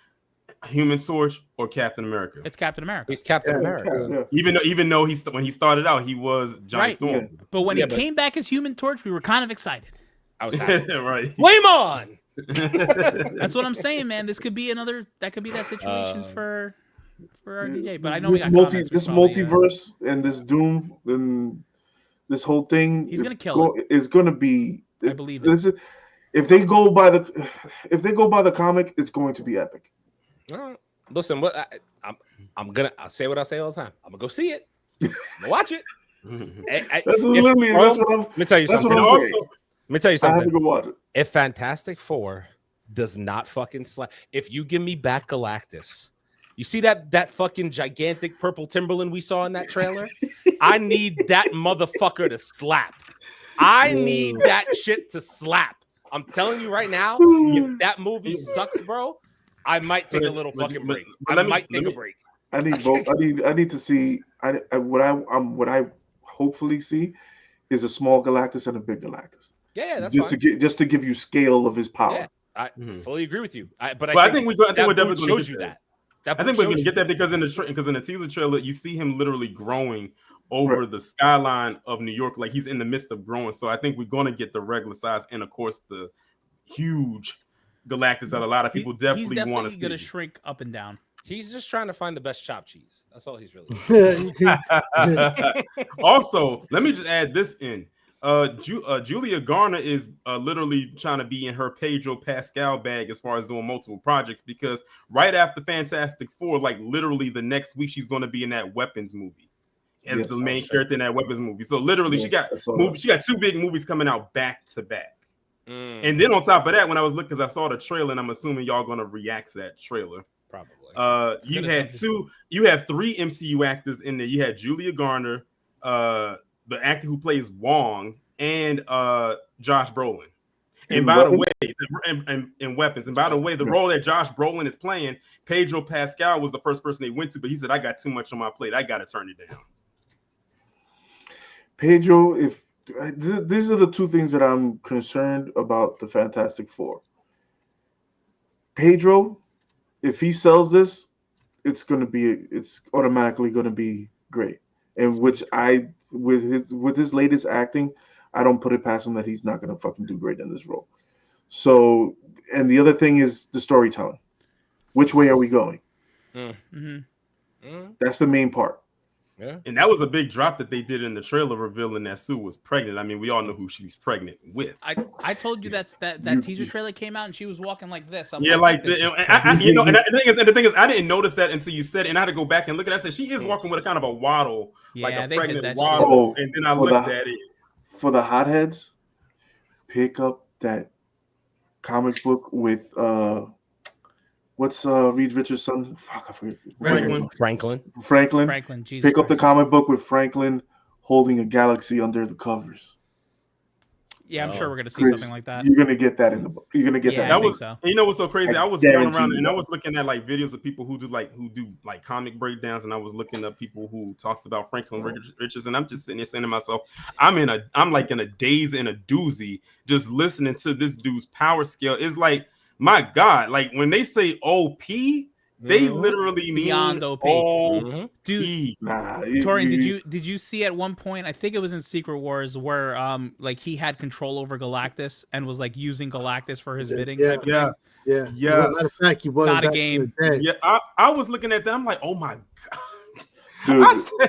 Human Torch or Captain America? It's Captain America. He's Captain America. Even though when he started out, he was Johnny Storm. But when he came back as Human Torch, we were kind of excited. I was happy. Right. Flame on. That's what I'm saying, man. This could be that situation for RDJ. But I know this multiverse and this Doom and this whole thing he's gonna kill it. Is gonna be. I believe it. If they go by the comic, it's going to be epic. Listen, I'll say what I say all the time. I'm gonna go see it. I'm gonna watch it. Let me tell you something. Let me tell you something. I have to go watch it. If Fantastic Four does not fucking slap, if you give me back Galactus, you see that fucking gigantic purple Timberland we saw in that trailer? I need that motherfucker to slap. I need that shit to slap. I'm telling you right now, if that movie sucks, bro, I might take a little fucking break. I might take a break. I need both. I need to see. What I hopefully see is a small Galactus and a big Galactus. Yeah, that's just fine. to give you scale of his power. Yeah, I fully agree with you. I think we're definitely shows you that. I think we're going to get that because in the teaser trailer, you see him literally growing over the skyline of New York, like he's in the midst of growing. So I think we're going to get the regular size and, of course, the huge Galactus that a lot of people definitely want to see. He's going to shrink up and down. He's just trying to find the best chopped cheese. That's all he's really doing. Also, let me just add this in. Julia Garner is literally trying to be in her Pedro Pascal bag as far as doing multiple projects, because right after Fantastic Four, like literally the next week, she's going to be in that Weapons movie as the main character in that Weapons movie. So literally, she got two big movies coming out back to back. And then on top of that, when I was looking, because I saw the trailer, and I'm assuming y'all going to react to that trailer. Probably. You have three MCU actors in there. You had Julia Garner, the actor who plays Wong, and Josh Brolin. And by the way, in Weapons. And by the way, the role that Josh Brolin is playing, Pedro Pascal was the first person they went to, but he said, I got too much on my plate. I got to turn it down. Pedro, these are the two things that I'm concerned about the Fantastic Four. Pedro, if he sells this, it's automatically going to be great. And which with his latest acting, I don't put it past him that he's not going to fucking do great in this role. So, and the other thing is the storytelling. Which way are we going? That's the main part. Yeah. And that was a big drop that they did in the trailer, revealing that Sue was pregnant. I mean, we all know who she's pregnant with. I told you that teaser trailer came out and she was walking like this. And the thing is, I didn't notice that until you said it, and I had to go back and look at it. I said she is walking with a kind of a waddle, like a pregnant waddle. And then I looked at it. For the hotheads, pick up that comic book with what's Reed Richards' son? Fuck, I forget. Franklin. Jesus Pick up Christ. the comic book with Franklin holding a galaxy under the covers. Yeah, I'm sure we're gonna see something like that. You're gonna get that in the book. You're gonna get that. That was, so. You know what's so crazy? I was going around and I was looking at like videos of people who do comic breakdowns, and I was looking at people who talked about Franklin Richards, and I'm just sitting there saying to myself, I'm like in a daze and a doozy just listening to this dude's power scale. It's like, my God, like when they say OP, They literally beyond mean OP. Dude, Torian, did you see at one point? I think it was in Secret Wars where like he had control over Galactus and was like using Galactus for his bidding. Yeah, yes. Matter of fact, you brought not it a back game. Yeah, I was looking at them like, oh my god. Dude. I said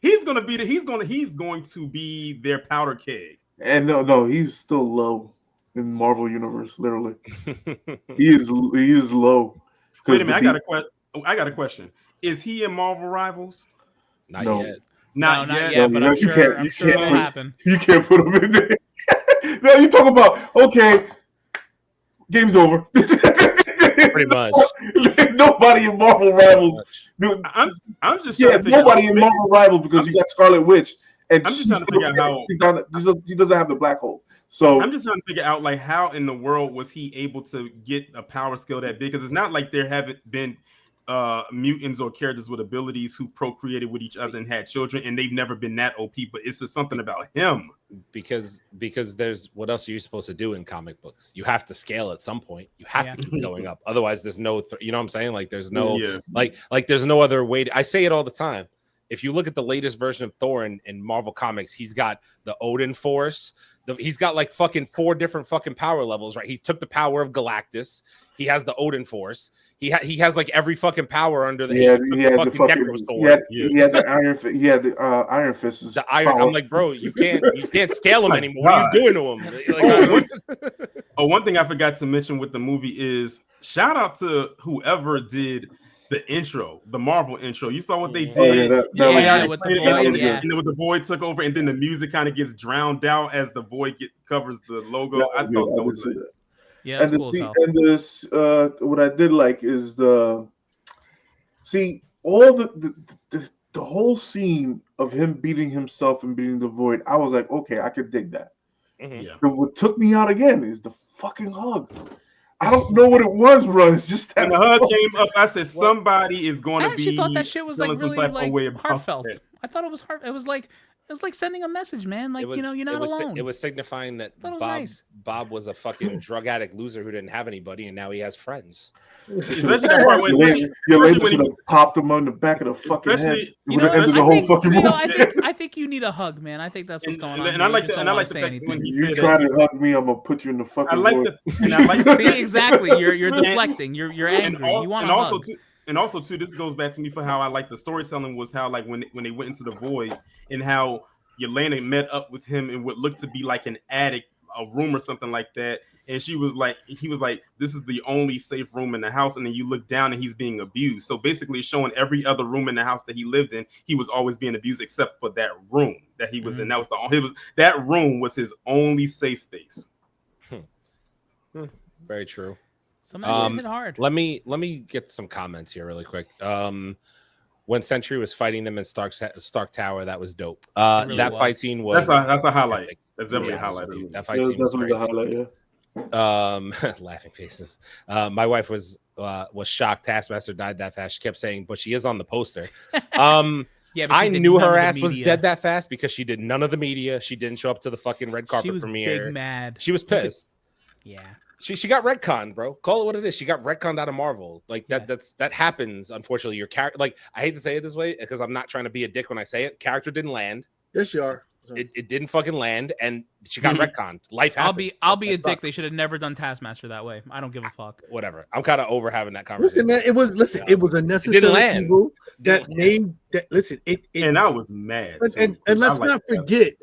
he's going to be their powder keg. And no, he's still low in Marvel Universe. Literally, he is low. Wait a minute, I got a question. Is he in Marvel Rivals? Not yet. Not yet. yet. But I'm sure it'll happen. You can't put him in there. No, you talk about game's over. Pretty much. Nobody in Marvel Rivals. Dude, I'm just trying to figure nobody in Marvel Rivals because you got Scarlet Witch, and I'm just trying to figure out how she doesn't have the black hole. So I'm just trying to figure out like how in the world was he able to get a power skill that big? Because it's not like there haven't been mutants or characters with abilities who procreated with each other and had children, and they've never been that OP. But it's just something about him. Because there's what else are you supposed to do in comic books? You have to scale at some point. You have to keep going up. Otherwise, there's no you know what I'm saying? Like there's no like there's no other way I say it all the time. If you look at the latest version of Thor in Marvel Comics, he's got the Odin Force. He's got like fucking 4 different fucking power levels, right? He took the power of Galactus. He has the Odin Force. He has like every fucking power under the he had the fucking Necro Sword. He had the Iron Fist. He had the Iron Fist. The Iron. Power. I'm like, bro, you can't scale him anymore. What are you doing to him? One thing I forgot to mention with the movie is shout out to whoever did the intro, the Marvel intro. You saw what they did. With the Void took over, and then the music kind of gets drowned out as the Void covers the logo. I thought that was nice. Yeah, and this what I did like is all the whole scene of him beating himself and beating the Void. I was like, okay, I could dig that. Yeah. But what took me out again is the fucking hug. I don't know what it was, bro. It's just that when the hug came up, I said somebody is going to be. I actually thought that shit was like really like heartfelt. I thought it was heart. It was like sending a message, man. Like you're not alone. It was signifying that Bob was a fucking drug addict loser who didn't have anybody, and now he has friends. Especially that part when he popped him on the back of the fucking head. I think you need a hug, man. I think that's what's going on. And I like the fact when he you try to hug me, I'm gonna put you in the fucking. See, exactly. You're deflecting. You're angry. You want to hug. And also too, this goes back to me for how I like the storytelling was how like when they went into the Void and how Yelena met up with him in what looked to be like an attic, a room or something like that. And he was like, this is the only safe room in the house. And then you look down and he's being abused. So basically showing every other room in the house that he lived in, he was always being abused except for that room that he was in. That was that room was his only safe space. Very true. Sometimes hit hard. Let me get some comments here really quick. When Sentry was fighting them in Stark Tower, that was dope. That fight scene was that's a highlight. That's definitely a highlight. That fight scene was crazy. Highlight, laughing faces. My wife was shocked Taskmaster died that fast. She kept saying, but she is on the poster. Yeah, I knew her ass was dead that fast because she did none of the media. She didn't show up to the fucking red carpet premiere. Big mad. She was pissed. Yeah. She got retconned, bro. Call it what it is. She got retconned out of Marvel. Like that happens. Unfortunately, your character. Like I hate to say it this way because I'm not trying to be a dick when I say it. Character didn't land. Yes, you are. It didn't fucking land, and she got retconned. Life happens. I'll be a dick. They should have never done Taskmaster that way. I don't give a fuck. Whatever. I'm kind of over having that conversation. Listen, man, it was a necessary evil that made that. Listen, and I was mad. And let's not forget,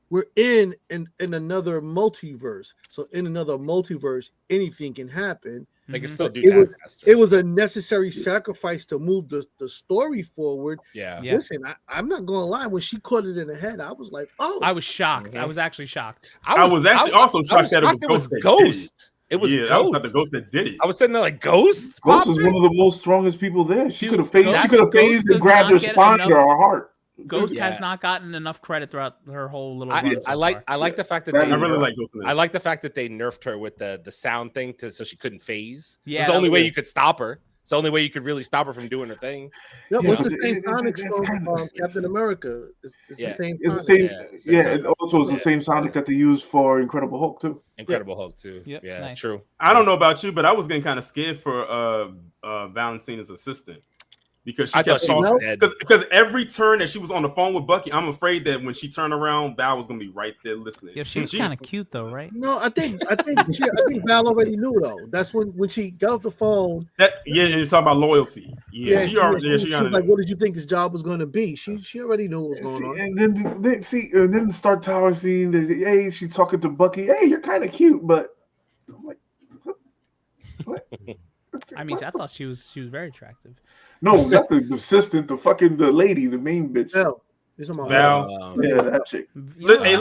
we're in another multiverse. So in another multiverse, anything can happen. They can still do Taskmaster. It was a necessary sacrifice to move the story forward. Yeah. Listen, I'm not gonna lie. When she caught it in the head, I was like, oh. I was shocked. I was actually shocked. I was actually also shocked that it was Ghost. It was Ghost. That was not the Ghost that did it. I was sitting there like, Ghost? Ghost was one of the most strongest people there. She could have phased and grabbed her spine or her heart. Ghost has not gotten enough credit throughout her whole little run. I like the fact that I really like Ghost. I like the fact that they nerfed her with the sound thing so she couldn't phase. Yeah, it was the only way you could stop her. It's the only way you could really stop her from doing her thing. Yeah, Yeah, what's the but same sonic that's from kinda- Captain America? It's Yeah. the same. It's the sonic. same. Same Yeah, sonic. and also it's the same sonic that they use for Incredible Hulk too. Incredible Hulk too. Yep, Yeah, nice. true. I don't know about you, but I was getting kind of scared for Valentina's assistant because she I kept thought she was talking. dead. Because every turn that she was on the phone with Bucky, I'm afraid that when she turned around, Val was gonna be right there listening. Yeah, she was kind of cute though, right? No, I think Val already knew though. That's when she got off the phone. Yeah, and you're talking about loyalty. Yeah, she was kinda like, knew. "What did you think this job was going to be?" She already knew what was going on. And then the Stark Tower scene. Hey, she's talking to Bucky. Hey, you're kind of cute, but I'm like, what? I mean, I thought she was very attractive. No, not the assistant, the lady, the main bitch. Val, you're talking about Val. Yeah, that chick. Hey,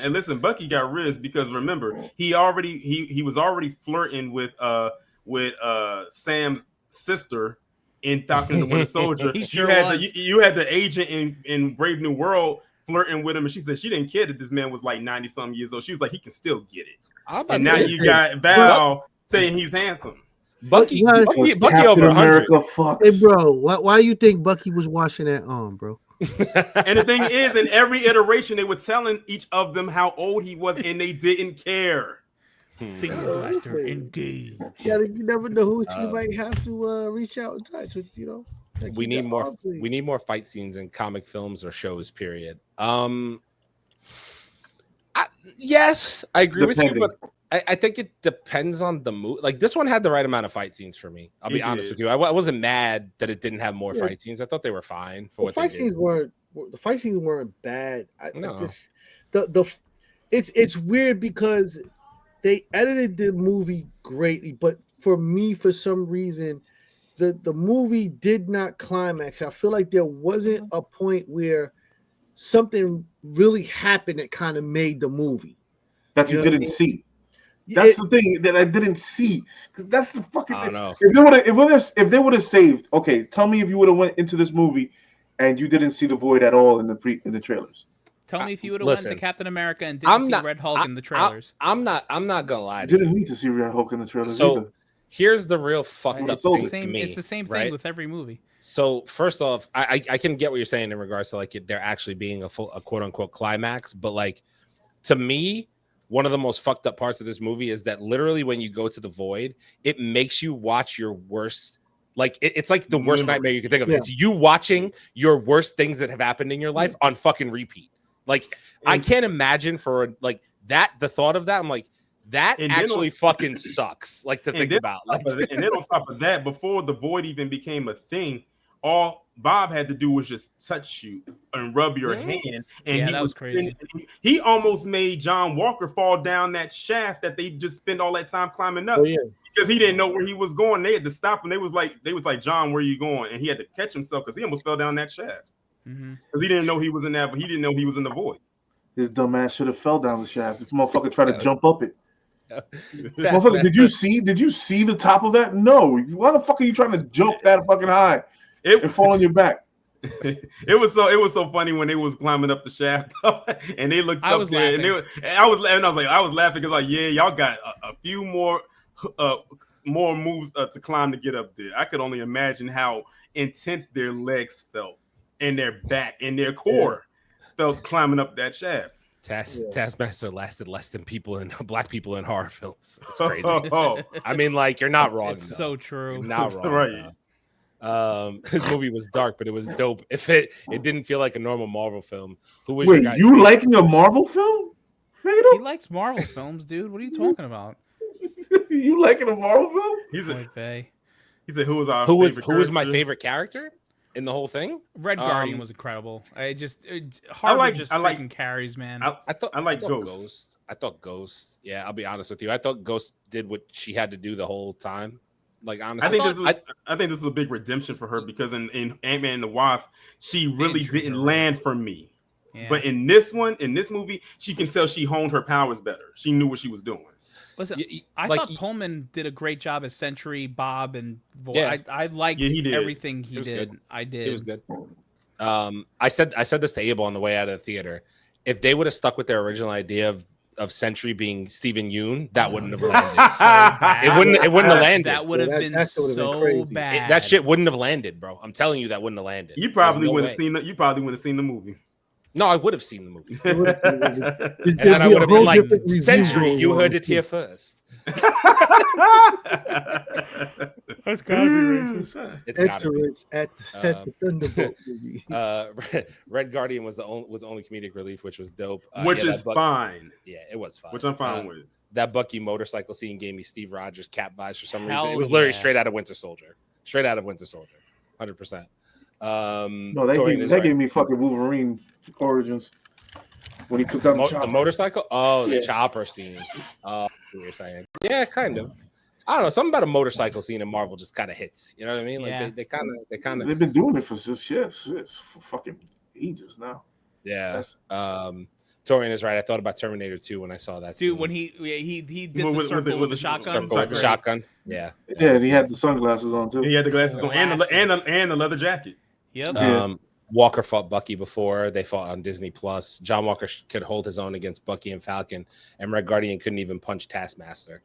listen, Bucky got riz because remember he was already flirting with Sam's sister in Falcon and the Winter Soldier. He sure was. You had the agent in Brave New World flirting with him, and she said she didn't care that this man was like 90-something years old. She was like, he can still get it. And now you got Val saying he's handsome. Bucky over Captain 100. America fucks. Hey, bro, why you think Bucky was washing that arm, bro? And the thing is, in every iteration, they were telling each of them how old he was, and they didn't care. Indeed. Yeah, you never know who you might have to reach out and touch with. Like We need more fight scenes in comic films or shows. Period. Yes, I agree with you, but I think it depends on the movie. Like this one had the right amount of fight scenes for me. I'll be honest with you. I wasn't mad that it didn't have more fight scenes. I thought they were fine for what the fight scenes weren't bad. It's weird because they edited the movie greatly, but for me, for some reason, the movie did not climax. I feel like there wasn't a point where something really happened that kind of made the movie that you didn't see. That's the thing that I didn't see. Because that's the fucking thing. Know. If they would have saved, okay, tell me if you would have went into this movie and you didn't see the Void at all in the trailers. Tell me if you would have went to Captain America and didn't see Red Hulk in the trailers. I'm not gonna lie. You didn't need to see Red Hulk in the trailers either. Here's the real fucked up thing to me. It's the same thing with every movie. So first off, I can get what you're saying in regards to like there actually being a quote unquote climax, but like to me, one of the most fucked up parts of this movie is that literally when you go to the Void, it makes you watch your worst. Like it's like the worst nightmare you can think of. Yeah. It's you watching your worst things that have happened in your life on fucking repeat. Like I can't imagine for like that. The thought of that, I'm like, that actually fucking sucks. Like to think about. Like, and then on top of that, before the Void even became a thing, all Bob had to do was just touch you and rub your hand, and that was crazy. He almost made John Walker fall down that shaft that they just spent all that time climbing up because he didn't know where he was going. They had to stop him. They was like, John, where are you going? And he had to catch himself because he almost fell down that shaft because he didn't know he was in that. But he didn't know he was in the Void. His dumb ass should have fell down the shaft. This motherfucker tried to jump up it. Did you see the top of that? No. Why the fuck are you trying to jump that fucking high? And fall on your back. It was so funny when they was climbing up the shaft and they looked up there laughing. I was laughing because like y'all got a few more moves to climb to get up there. I could only imagine how intense their legs felt and their back and their core felt climbing up that shaft. Taskmaster lasted less than black people in horror films. It's crazy. I mean, like you're not wrong. It's so true. You're not wrong. Right. His movie was dark, but it was dope. If it didn't feel like a normal Marvel film. Who was Wait, you liking a Marvel film? Fatal? He likes Marvel films, dude. What are you talking about? You liking a Marvel film? He said, "Who was my favorite character in the whole thing?" Red Guardian was incredible. Freaking carries, man. I like Ghost. I thought Ghost. Yeah, I'll be honest with you. I thought Ghost did what she had to do the whole time. Like honestly, I think this was a big redemption for her because in Ant-Man and the Wasp, she really didn't land for me. Yeah. But in this movie, she can tell she honed her powers better. She knew what she was doing. Listen, I thought Pullman did a great job as Sentry, Bob, and Void. Yeah. I liked everything he did. Good. I did. It was good. I said this to Abel on the way out of the theater. If they would have stuck with their original idea of of Sentry being Steven Yeun, that wouldn't have landed. So It wouldn't have landed. That would have been that would've been so crazy. bad. That shit wouldn't have landed, bro. I'm telling you, that wouldn't have landed. You probably There's no wouldn't have way. seen the. You probably wouldn't have seen the movie. No, I would have seen the movie. And And then I would have been like, Sentry, you heard it here first. That's gotta be racist. It's gotta be. Excellence at the Thunderbolt movie. Red Guardian was the only comedic relief, which was dope. Which yeah, is fine. Yeah, it was fine. Which I'm fine with. That Bucky motorcycle scene gave me Steve Rogers cap vibes for some reason. Hell It was literally yeah. straight out of Winter Soldier. Straight out of Winter Soldier. 100%. No, Torian is right. gave me fucking Wolverine origins when he took down the The chopper. motorcycle? Oh, the Yeah. chopper scene. Oh, what you're saying. Yeah, kind of. I don't know. Something about a motorcycle scene in Marvel just kind of hits. You know what I mean? Like Yeah. they kind of. They've been doing it for for fucking ages now. Yeah. That's- Torian is right. I thought about Terminator 2 when I saw that. Dude, scene. when he did With- the with circle the- with the shotgun. circle with the Great. shotgun. Yeah. Yeah, and he had the sunglasses on too. He had the glasses on and Classic. the leather jacket. Yep. Yeah. Walker fought Bucky before. They fought on Disney Plus. John Walker could hold his own against Bucky and Falcon, and Red Guardian couldn't even punch Taskmaster.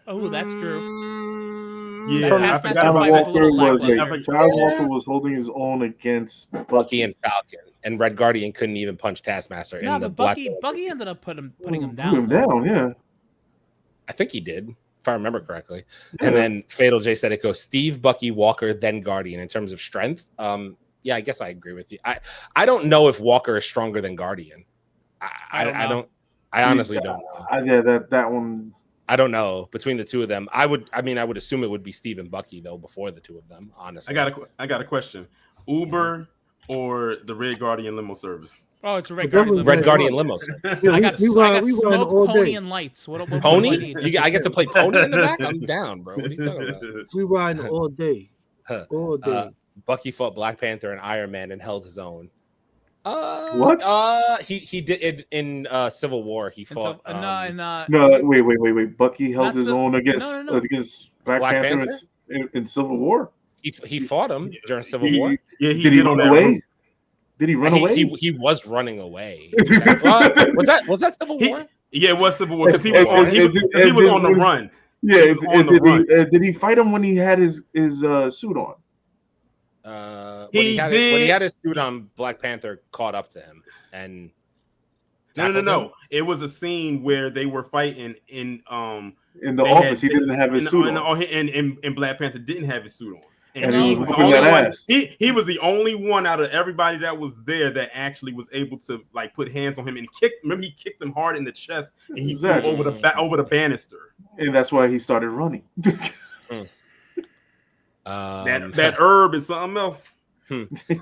Oh, that's true. Yeah, That I Taskmaster forgot fight about was a little that. lackluster. John Walker was holding his own against Bucky and Falcon, and Red Guardian couldn't even punch Taskmaster. No, in the but Black. Bucky ended up putting him Put him down. down, yeah. I think he did, if I remember correctly. And then Fatal J said it goes Steve, Bucky, Walker, then Guardian in terms of strength. Yeah, I guess I agree with you. I don't know if Walker is stronger than Guardian. I honestly don't know. Yeah, that one. I don't know between the two of them. I would assume it would be Steve and Bucky though before the two of them. Honestly, I got a question. Uber or the Red Guardian limo service? Oh, it's a Red But that Guardian. was Red Red Guardian limo. Service. Yeah, I got we ride smoke, all pony, day. and lights. What more do Pony? I need? I get to play Pony in the back. I'm down, bro. What are you talking about? We riding all day. All day. Bucky fought Black Panther and Iron Man and held his own. What? He did it in Civil War. He fought. No, wait. Bucky held his own against Black Panther in Civil War. He fought him during Civil War. Yeah, Did he run away? Did he run away? He was running away. Was that Civil War? Yeah, it was Civil War because he was on the run. Yeah, Did he fight him when he had his suit on? When he had his suit on, Black Panther caught up to him and no. It was a scene where they were fighting in the office. He didn't have his suit on, and Black Panther didn't have his suit on. And he he was was the only that one. ass. He was the only one out of everybody that was there that actually was able to like put hands on him and kick. Remember, he kicked him hard in the chest and he flew over the banister. And that's why he started running. That herb is something else.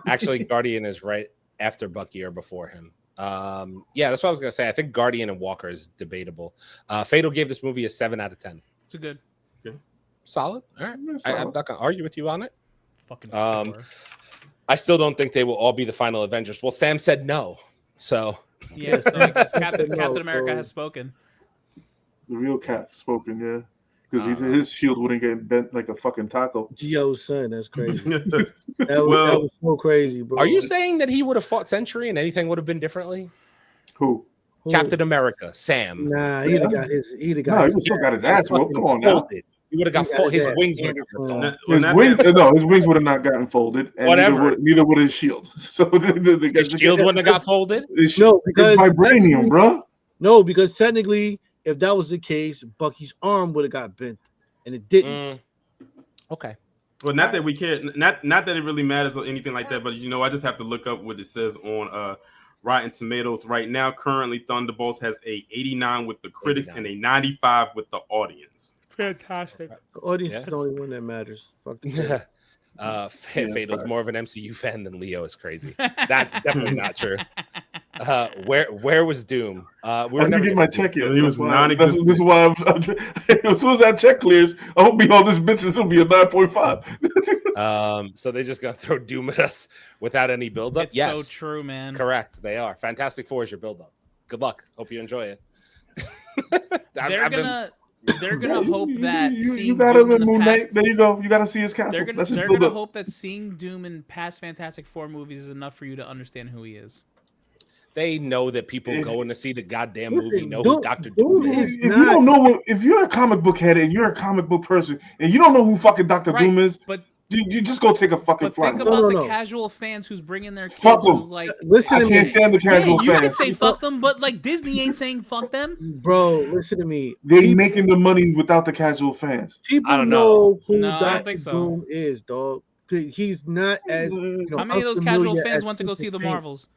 Actually, Guardian is right after Bucky or before him. Yeah, that's what I was gonna say. I think Guardian and Walker is debatable. Fatal gave this movie a 7 out of 10. It's a good. Solid. All right. I'm not gonna argue with you on it. Fucking. I still don't think they will all be the final Avengers. Well, Sam said no, so yeah. So I guess Captain America has spoken. The real Cap spoken, yeah. Because his shield wouldn't get bent like a fucking taco. Yo, son, that's crazy. that was so crazy, bro. Are you saying that he would have fought Sentry and anything would have been differently? Who? Captain America, Sam. Nah, he'd have got his. He still got his ass whooped. Come on now. He would have got folded. His wings would have his wings would have not gotten folded. And whatever. Neither would his shield. So his shield wouldn't have got folded. No, because it's vibranium, bro. No, because technically, if that was the case, Bucky's arm would have got bent, and it didn't. Okay. Well, not that we care. Not that it really matters or anything like that. But I just have to look up what it says on Rotten Tomatoes right now. Currently, Thunderbolts has a 89 with the critics and a 95 with the audience. Fantastic. The audience is the only one that matters. Fuck the Fatal's more of an MCU fan than Leo is crazy. That's definitely not true. Where was Doom? I didn't get my check yet. He was non-existent. This is why as soon as that check clears, I hope all this bitches will be a 9.5. So they're just gonna throw Doom at us without any buildup. It's yes, so true, man. Correct. They are. Fantastic Four is your buildup. Good luck. Hope you enjoy it. They're gonna hope that you got him in Moon Knight. There you go. You got to see his castle. They're gonna hope that seeing Doom in past Fantastic Four movies is enough for you to understand who he is. They know that people going to see the goddamn Listen, movie know who Dr. Doom is. If you don't know, if you're a comic book head and you're a comic book person and you don't know who fucking Dr. Doom is, but you just go take a fucking but flight. think about the casual fans who's bringing their kids. Fuck Who's them. like, listen to I me. can't stand the casual you fans. can say fuck them, but like Disney ain't saying fuck them. Bro, listen to me. They're making the money without the casual fans. People know who No, I don't Dr. think so. Doom is, dog. He's not as How many of those casual fans went to go see the Marvels?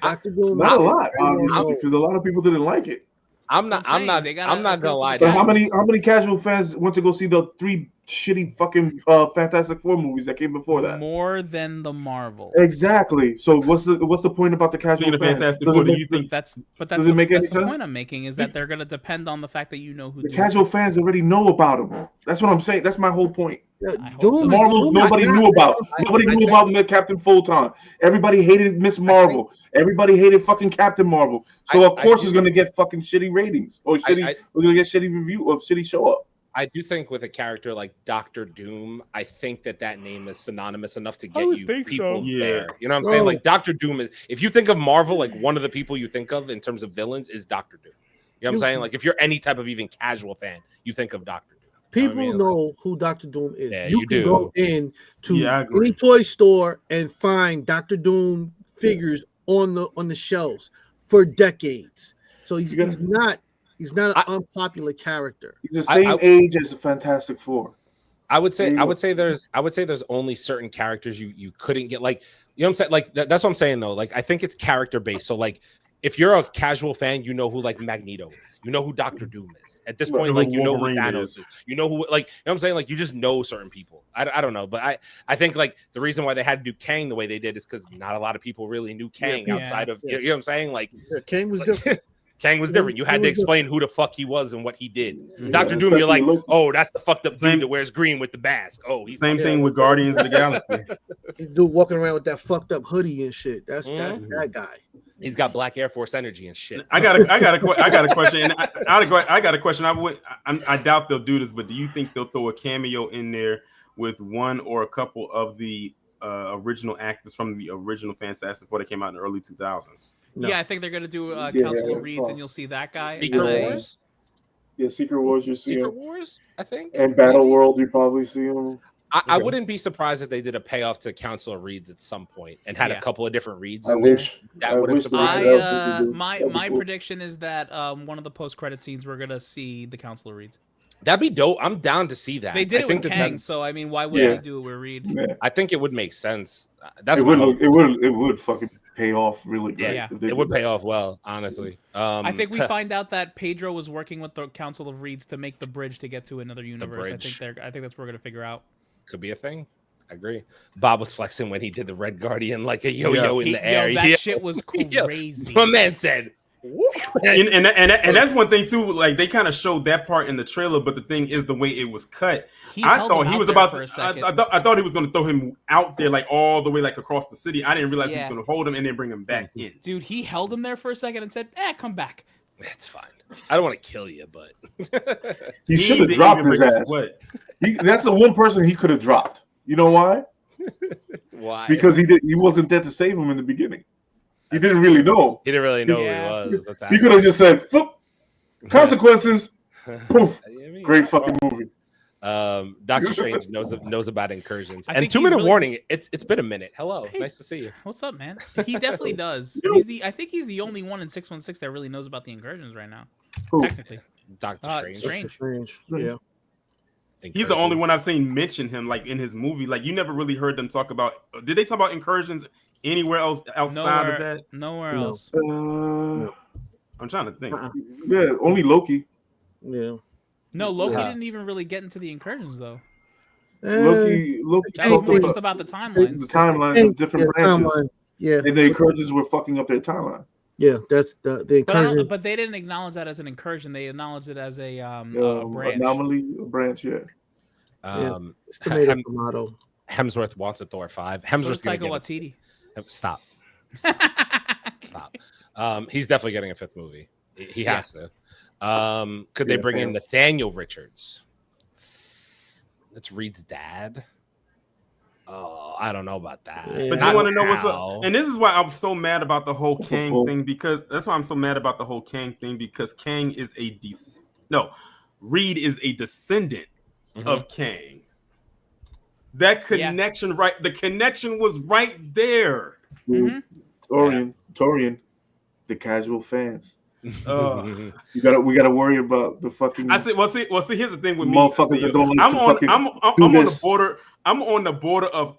Dr. Doom, not a lot, obviously, because a lot of people didn't like it. I'm not gonna lie. But how many casual fans went to go see the 3 shitty fucking Fantastic Four movies that came before that? More than the Marvels. Exactly. So what's the point about the casual fans? Fantastic Four, do you think that's does it make any sense? The point I'm making is that they're gonna depend on the fact that you know who the casual fans already know about them. That's what I'm saying. That's my whole point. Marvel, nobody knew about. Nobody knew about Captain Full-Time. Everybody hated Miss Marvel. Everybody hated fucking Captain Marvel. So of course it's gonna get fucking shitty ratings or shitty. We're gonna get shitty review or shitty show up. I do think with a character like Dr. Doom, I think that name is synonymous enough to get you people there. You know what I'm saying? Like Dr. Doom is. If you think of Marvel, like one of the people you think of in terms of villains is Dr. Doom. You know what I'm saying? Like if you're any type of even casual fan, you think of Dr. Doom. People know who Dr. Doom is. Yeah, you can go in to any toy store and find Dr. Doom figures on the shelves for decades. So he's not an unpopular character. He's the same age as the Fantastic Four. I would say there's only certain characters you couldn't get, like, you know what I'm saying? Like that's what I'm saying though. Like I think it's character based. So like if you're a casual fan, you know who like Magneto is. You know who Dr. Doom is. At this point, like you know who Thanos is. You know who, like, you know what I'm saying? Like you just know certain people. I don't know, but I think like the reason why they had to do Kang the way they did is because not a lot of people really knew Kang outside of you know what I'm saying? Like Kang was different. Kang was different. You had to explain who the fuck he was and what he did. Dr. Doom, you're like, oh, that's the fucked up dude that wears green with the mask. Oh, he's same thing with Guardians of the Galaxy. Dude walking around with that fucked up hoodie and shit. That's that guy. He's got Black Air Force energy and shit. I got a question. And I got a question. I doubt they'll do this, but do you think they'll throw a cameo in there with one or a couple of the original actors from the original Fantastic Four that came out in the early 2000s? No. Yeah, I think they're gonna do Council of Reeds, and you'll see that guy. Secret Wars. Yeah, Secret Wars. You see Secret Wars, I think. And Battle World, you probably see them. I wouldn't be surprised if they did a payoff to Council of Reeds at some point and had a couple of different reads. I wish that would have surprised me. My prediction is that one of the post-credit scenes we're gonna see the Council of Reeds. That'd be dope. I'm down to see that. They did it with Kang, so I mean, why would they do it with Reed? Yeah. I think it would make sense. That's it would fucking pay off really good. Yeah, it would pay off well, honestly. I think we find out that Pedro was working with the Council of Reeds to make the bridge to get to another universe. I think that's what we're gonna figure out. Could be a thing. I agree. Bob was flexing when he did the Red Guardian like a yo-yo in the air. That shit was crazy. My man said. and that's one thing too. Like they kind of showed that part in the trailer, but the thing is the way it was cut. I thought he was about. I thought he was going to throw him out there like all the way like across the city. I didn't realize he was going to hold him and then bring him back in. Dude, he held him there for a second and said, come back." It's fine. I don't want to kill you, but he should have dropped his ass. That's the one person he could have dropped. You know why? Why? Because he wasn't there to save him in the beginning. He didn't really know. He didn't really know who he was. He could have just said, "Floop, consequences." Poof. Great fucking movie. Doctor Strange knows about incursions. And 2-minute warning. It's been a minute. Hello, nice to see you. What's up, man? He definitely does. I think he's the only one in 616 that really knows about the incursions right now. Technically, Doctor Strange. Yeah. He's the only one I've seen mention him like in his movie. Like you never really heard them talk about. Did they talk about incursions anywhere else outside of that? Nowhere else. I'm trying to think. Yeah, only Loki. Yeah. No, Loki didn't even really get into the incursions though. Loki that was more just about the timelines. The timelines of different branches. Timeline. Yeah. And the incursions were fucking up their timeline. Yeah, that's the incursion. But they didn't acknowledge that as an incursion. They acknowledged it as a branch. Anomaly branch, yeah. It's tomato. Hemsworth wants a Thor 5. Hemsworth's going to get Waititi. Stop. He's definitely getting a 5th movie. He has to. Could they bring in Nathaniel Richards? That's Reed's dad. Oh, I don't know about that. Yeah. But you want to know what's up? And this is why I'm so mad about the whole Kang thing, because that's why I'm so mad about the whole Kang thing, because Kang is Reed is a descendant of Kang. That connection, the connection was right there. Torian, the casual fans. We gotta worry about the fucking. I said, well, see, here's the thing with me. Motherfuckers that don't like I'm on the border. I'm on the border of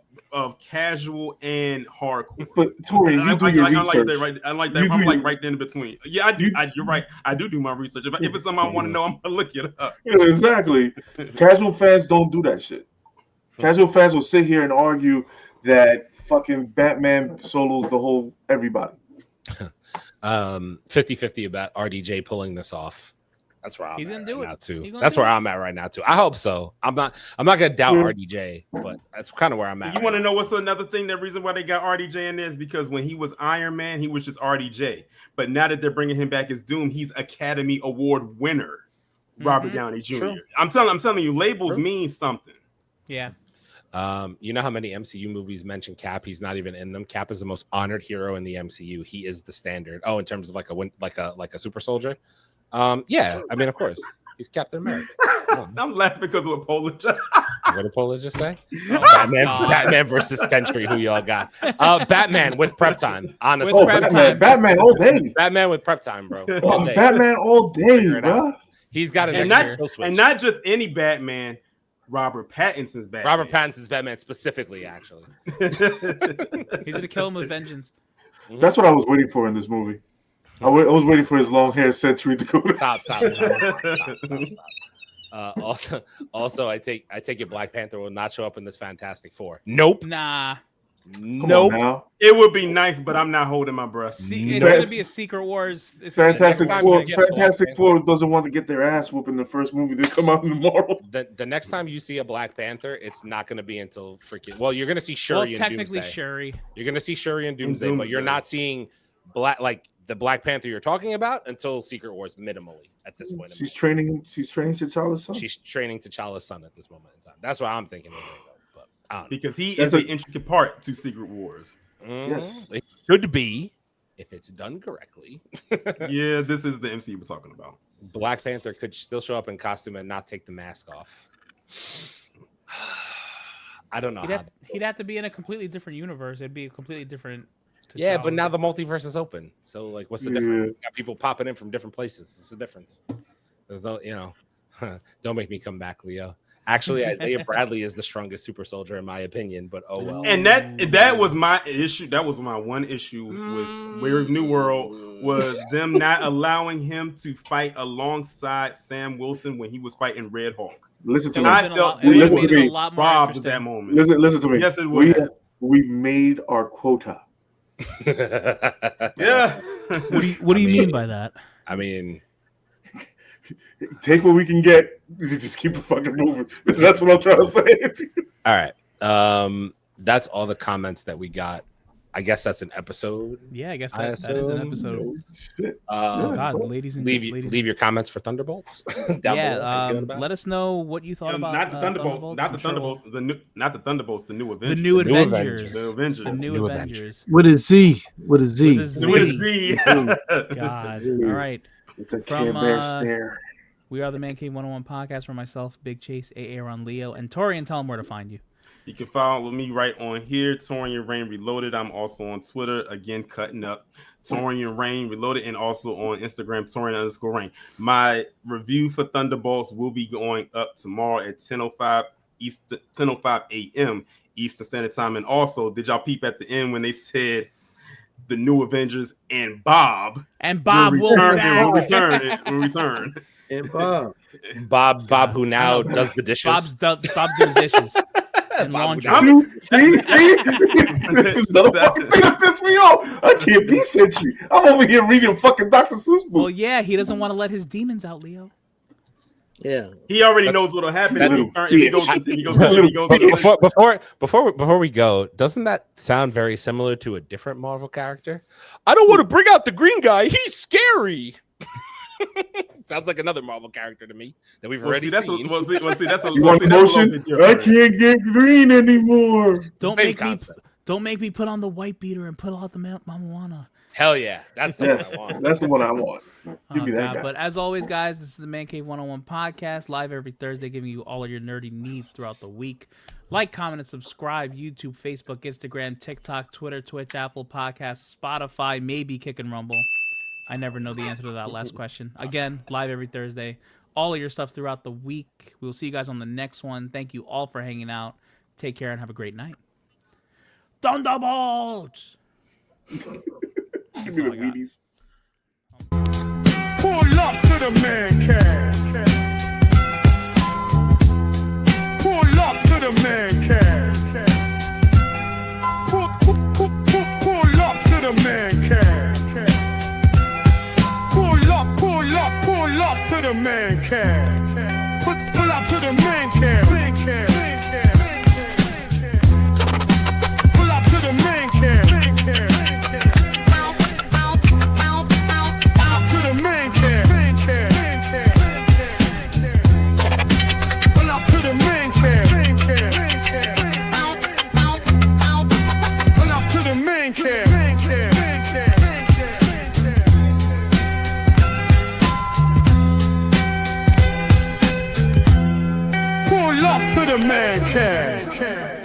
casual and hardcore. But Torian, you do your research. I like that. I'm like right there in between. Yeah, I do. You're right. I do my research. If it's something I want to know, I'm gonna look it up. Yeah, exactly. Casual fans don't do that shit. Casual fans will sit here and argue that fucking Batman solos the whole everybody. 50-50 about RDJ pulling this off. That's where I'm at right now too. That's where I'm at right now too. I hope so. I'm not gonna doubt RDJ, but that's kind of where I'm at. You want to know what's another thing? The reason why they got RDJ in there is because when he was Iron Man, he was just RDJ. But now that they're bringing him back as Doom, he's Academy Award winner, Robert Downey Jr. True. I'm telling you, labels mean something. Yeah. You know how many MCU movies mention Cap? He's not even in them. Cap is the most honored hero in the MCU. He is the standard. Oh, in terms of like a super soldier. Yeah, I mean, of course, he's Captain America. I'm laughing because of what Pola just. What did Pola just say? Batman versus Sentry. Who y'all got? Batman with prep time. Honestly, Batman all day. Batman with prep time, bro. All day. Batman all day, bro. He's got an and not just any Batman. Robert Pattinson's Batman. Robert Pattinson's Batman specifically, actually. He's gonna kill him with vengeance. That's what I was waiting for in this movie. I was waiting for his long hair Sentry to go. Stop. Also, I take it Black Panther will not show up in this Fantastic Four. Nope. Nah. Nope. It would be nice, but I'm not holding my breath. It's gonna be a Secret Wars. Fantastic Four doesn't want to get their ass whooped in the first movie that come out in Marvel. The next time you see a Black Panther, it's not gonna be until freaking. Well, you're gonna see Shuri. Well, technically Doomsday. Shuri. You're gonna see Shuri and Doomsday, but you're not seeing the Black Panther you're talking about until Secret Wars minimally at this point. She's training T'Challa's son. She's training T'Challa's son at this moment in time. That's what I'm thinking. Because he is an intricate part to Secret Wars. Yes, it should be if it's done correctly. Yeah, this is the MCU we're talking about. Black Panther could still show up in costume and not take the mask off. I don't know. He'd have to be in a completely different universe. It'd be a completely different. Yeah, but now the multiverse is open. So, like, what's the difference? You got people popping in from different places. What's the difference? There's no, don't make me come back, Leo. Actually, Isaiah Bradley is the strongest super soldier in my opinion, but oh well. And that was my issue. That was my one issue with Weird New World was them not allowing him to fight alongside Sam Wilson when he was fighting Red Hulk. Listen to me. I felt robbed at that moment. Listen to me. Yes, it would. We made our quota. Yeah. What do you mean by that? I mean, take what we can get. Just keep the fucking moving. That's what I'm trying to say. All right. That's all the comments that we got. I guess that's an episode. Yeah, I guess that is an episode. Oh, God, ladies and leave your comments for Thunderbolts. Let us know what you thought about not the Thunderbolts, not the Thunderbolts, the New Avengers. The New Avengers. The New Avengers. With a Z. With a Z. God. All right. We are the Mancave101 Podcast for myself, Big Chase, AA Ron Leo, and Torian. Tell them where to find you. You can follow me right on here, Torian Rain Reloaded. I'm also on Twitter, again, cutting up Torian Rain Reloaded, and also on Instagram, Torian_Rain. My review for Thunderbolts will be going up tomorrow at 10:05 a.m. Eastern Standard Time. And also, did y'all peep at the end when they said the New Avengers and Bob will return. And Bob, who now does the dishes. Bob's doing dishes. And laundry. See? Another fucking thing that pissed me off. I can't be Sentry. I'm over here reading fucking Dr. Seuss book. Well, yeah, he doesn't want to let his demons out, Leo. Yeah, he already knows what'll happen if he goes. Before we go, doesn't that sound very similar to a different Marvel character? I don't want to bring out the green guy. He's scary. Sounds like another Marvel character to me that we've already seen. You want motion? I can't get green anymore. Don't make me put on the white beater and pull out the Mamawana. Hell yeah, that's the one I want. That's the one I want. Give me that guy. But as always, guys, this is the Mancave101 Podcast, live every Thursday, giving you all of your nerdy needs throughout the week. Like, comment, and subscribe. YouTube, Facebook, Instagram, TikTok, Twitter, Twitch, Apple Podcasts, Spotify, maybe Kick and Rumble. I never know the answer to that last question. Again, live every Thursday. All of your stuff throughout the week. We will see you guys on the next one. Thank you all for hanging out. Take care and have a great night. Thunderbolts! Give me the Wheaties. Pull up to the man cave. Pull up to the man cave. Pull up to the man cave. Pull up to the man cave. Pull up to the man cave. Pull up to the man cave. Pull up to the man cave.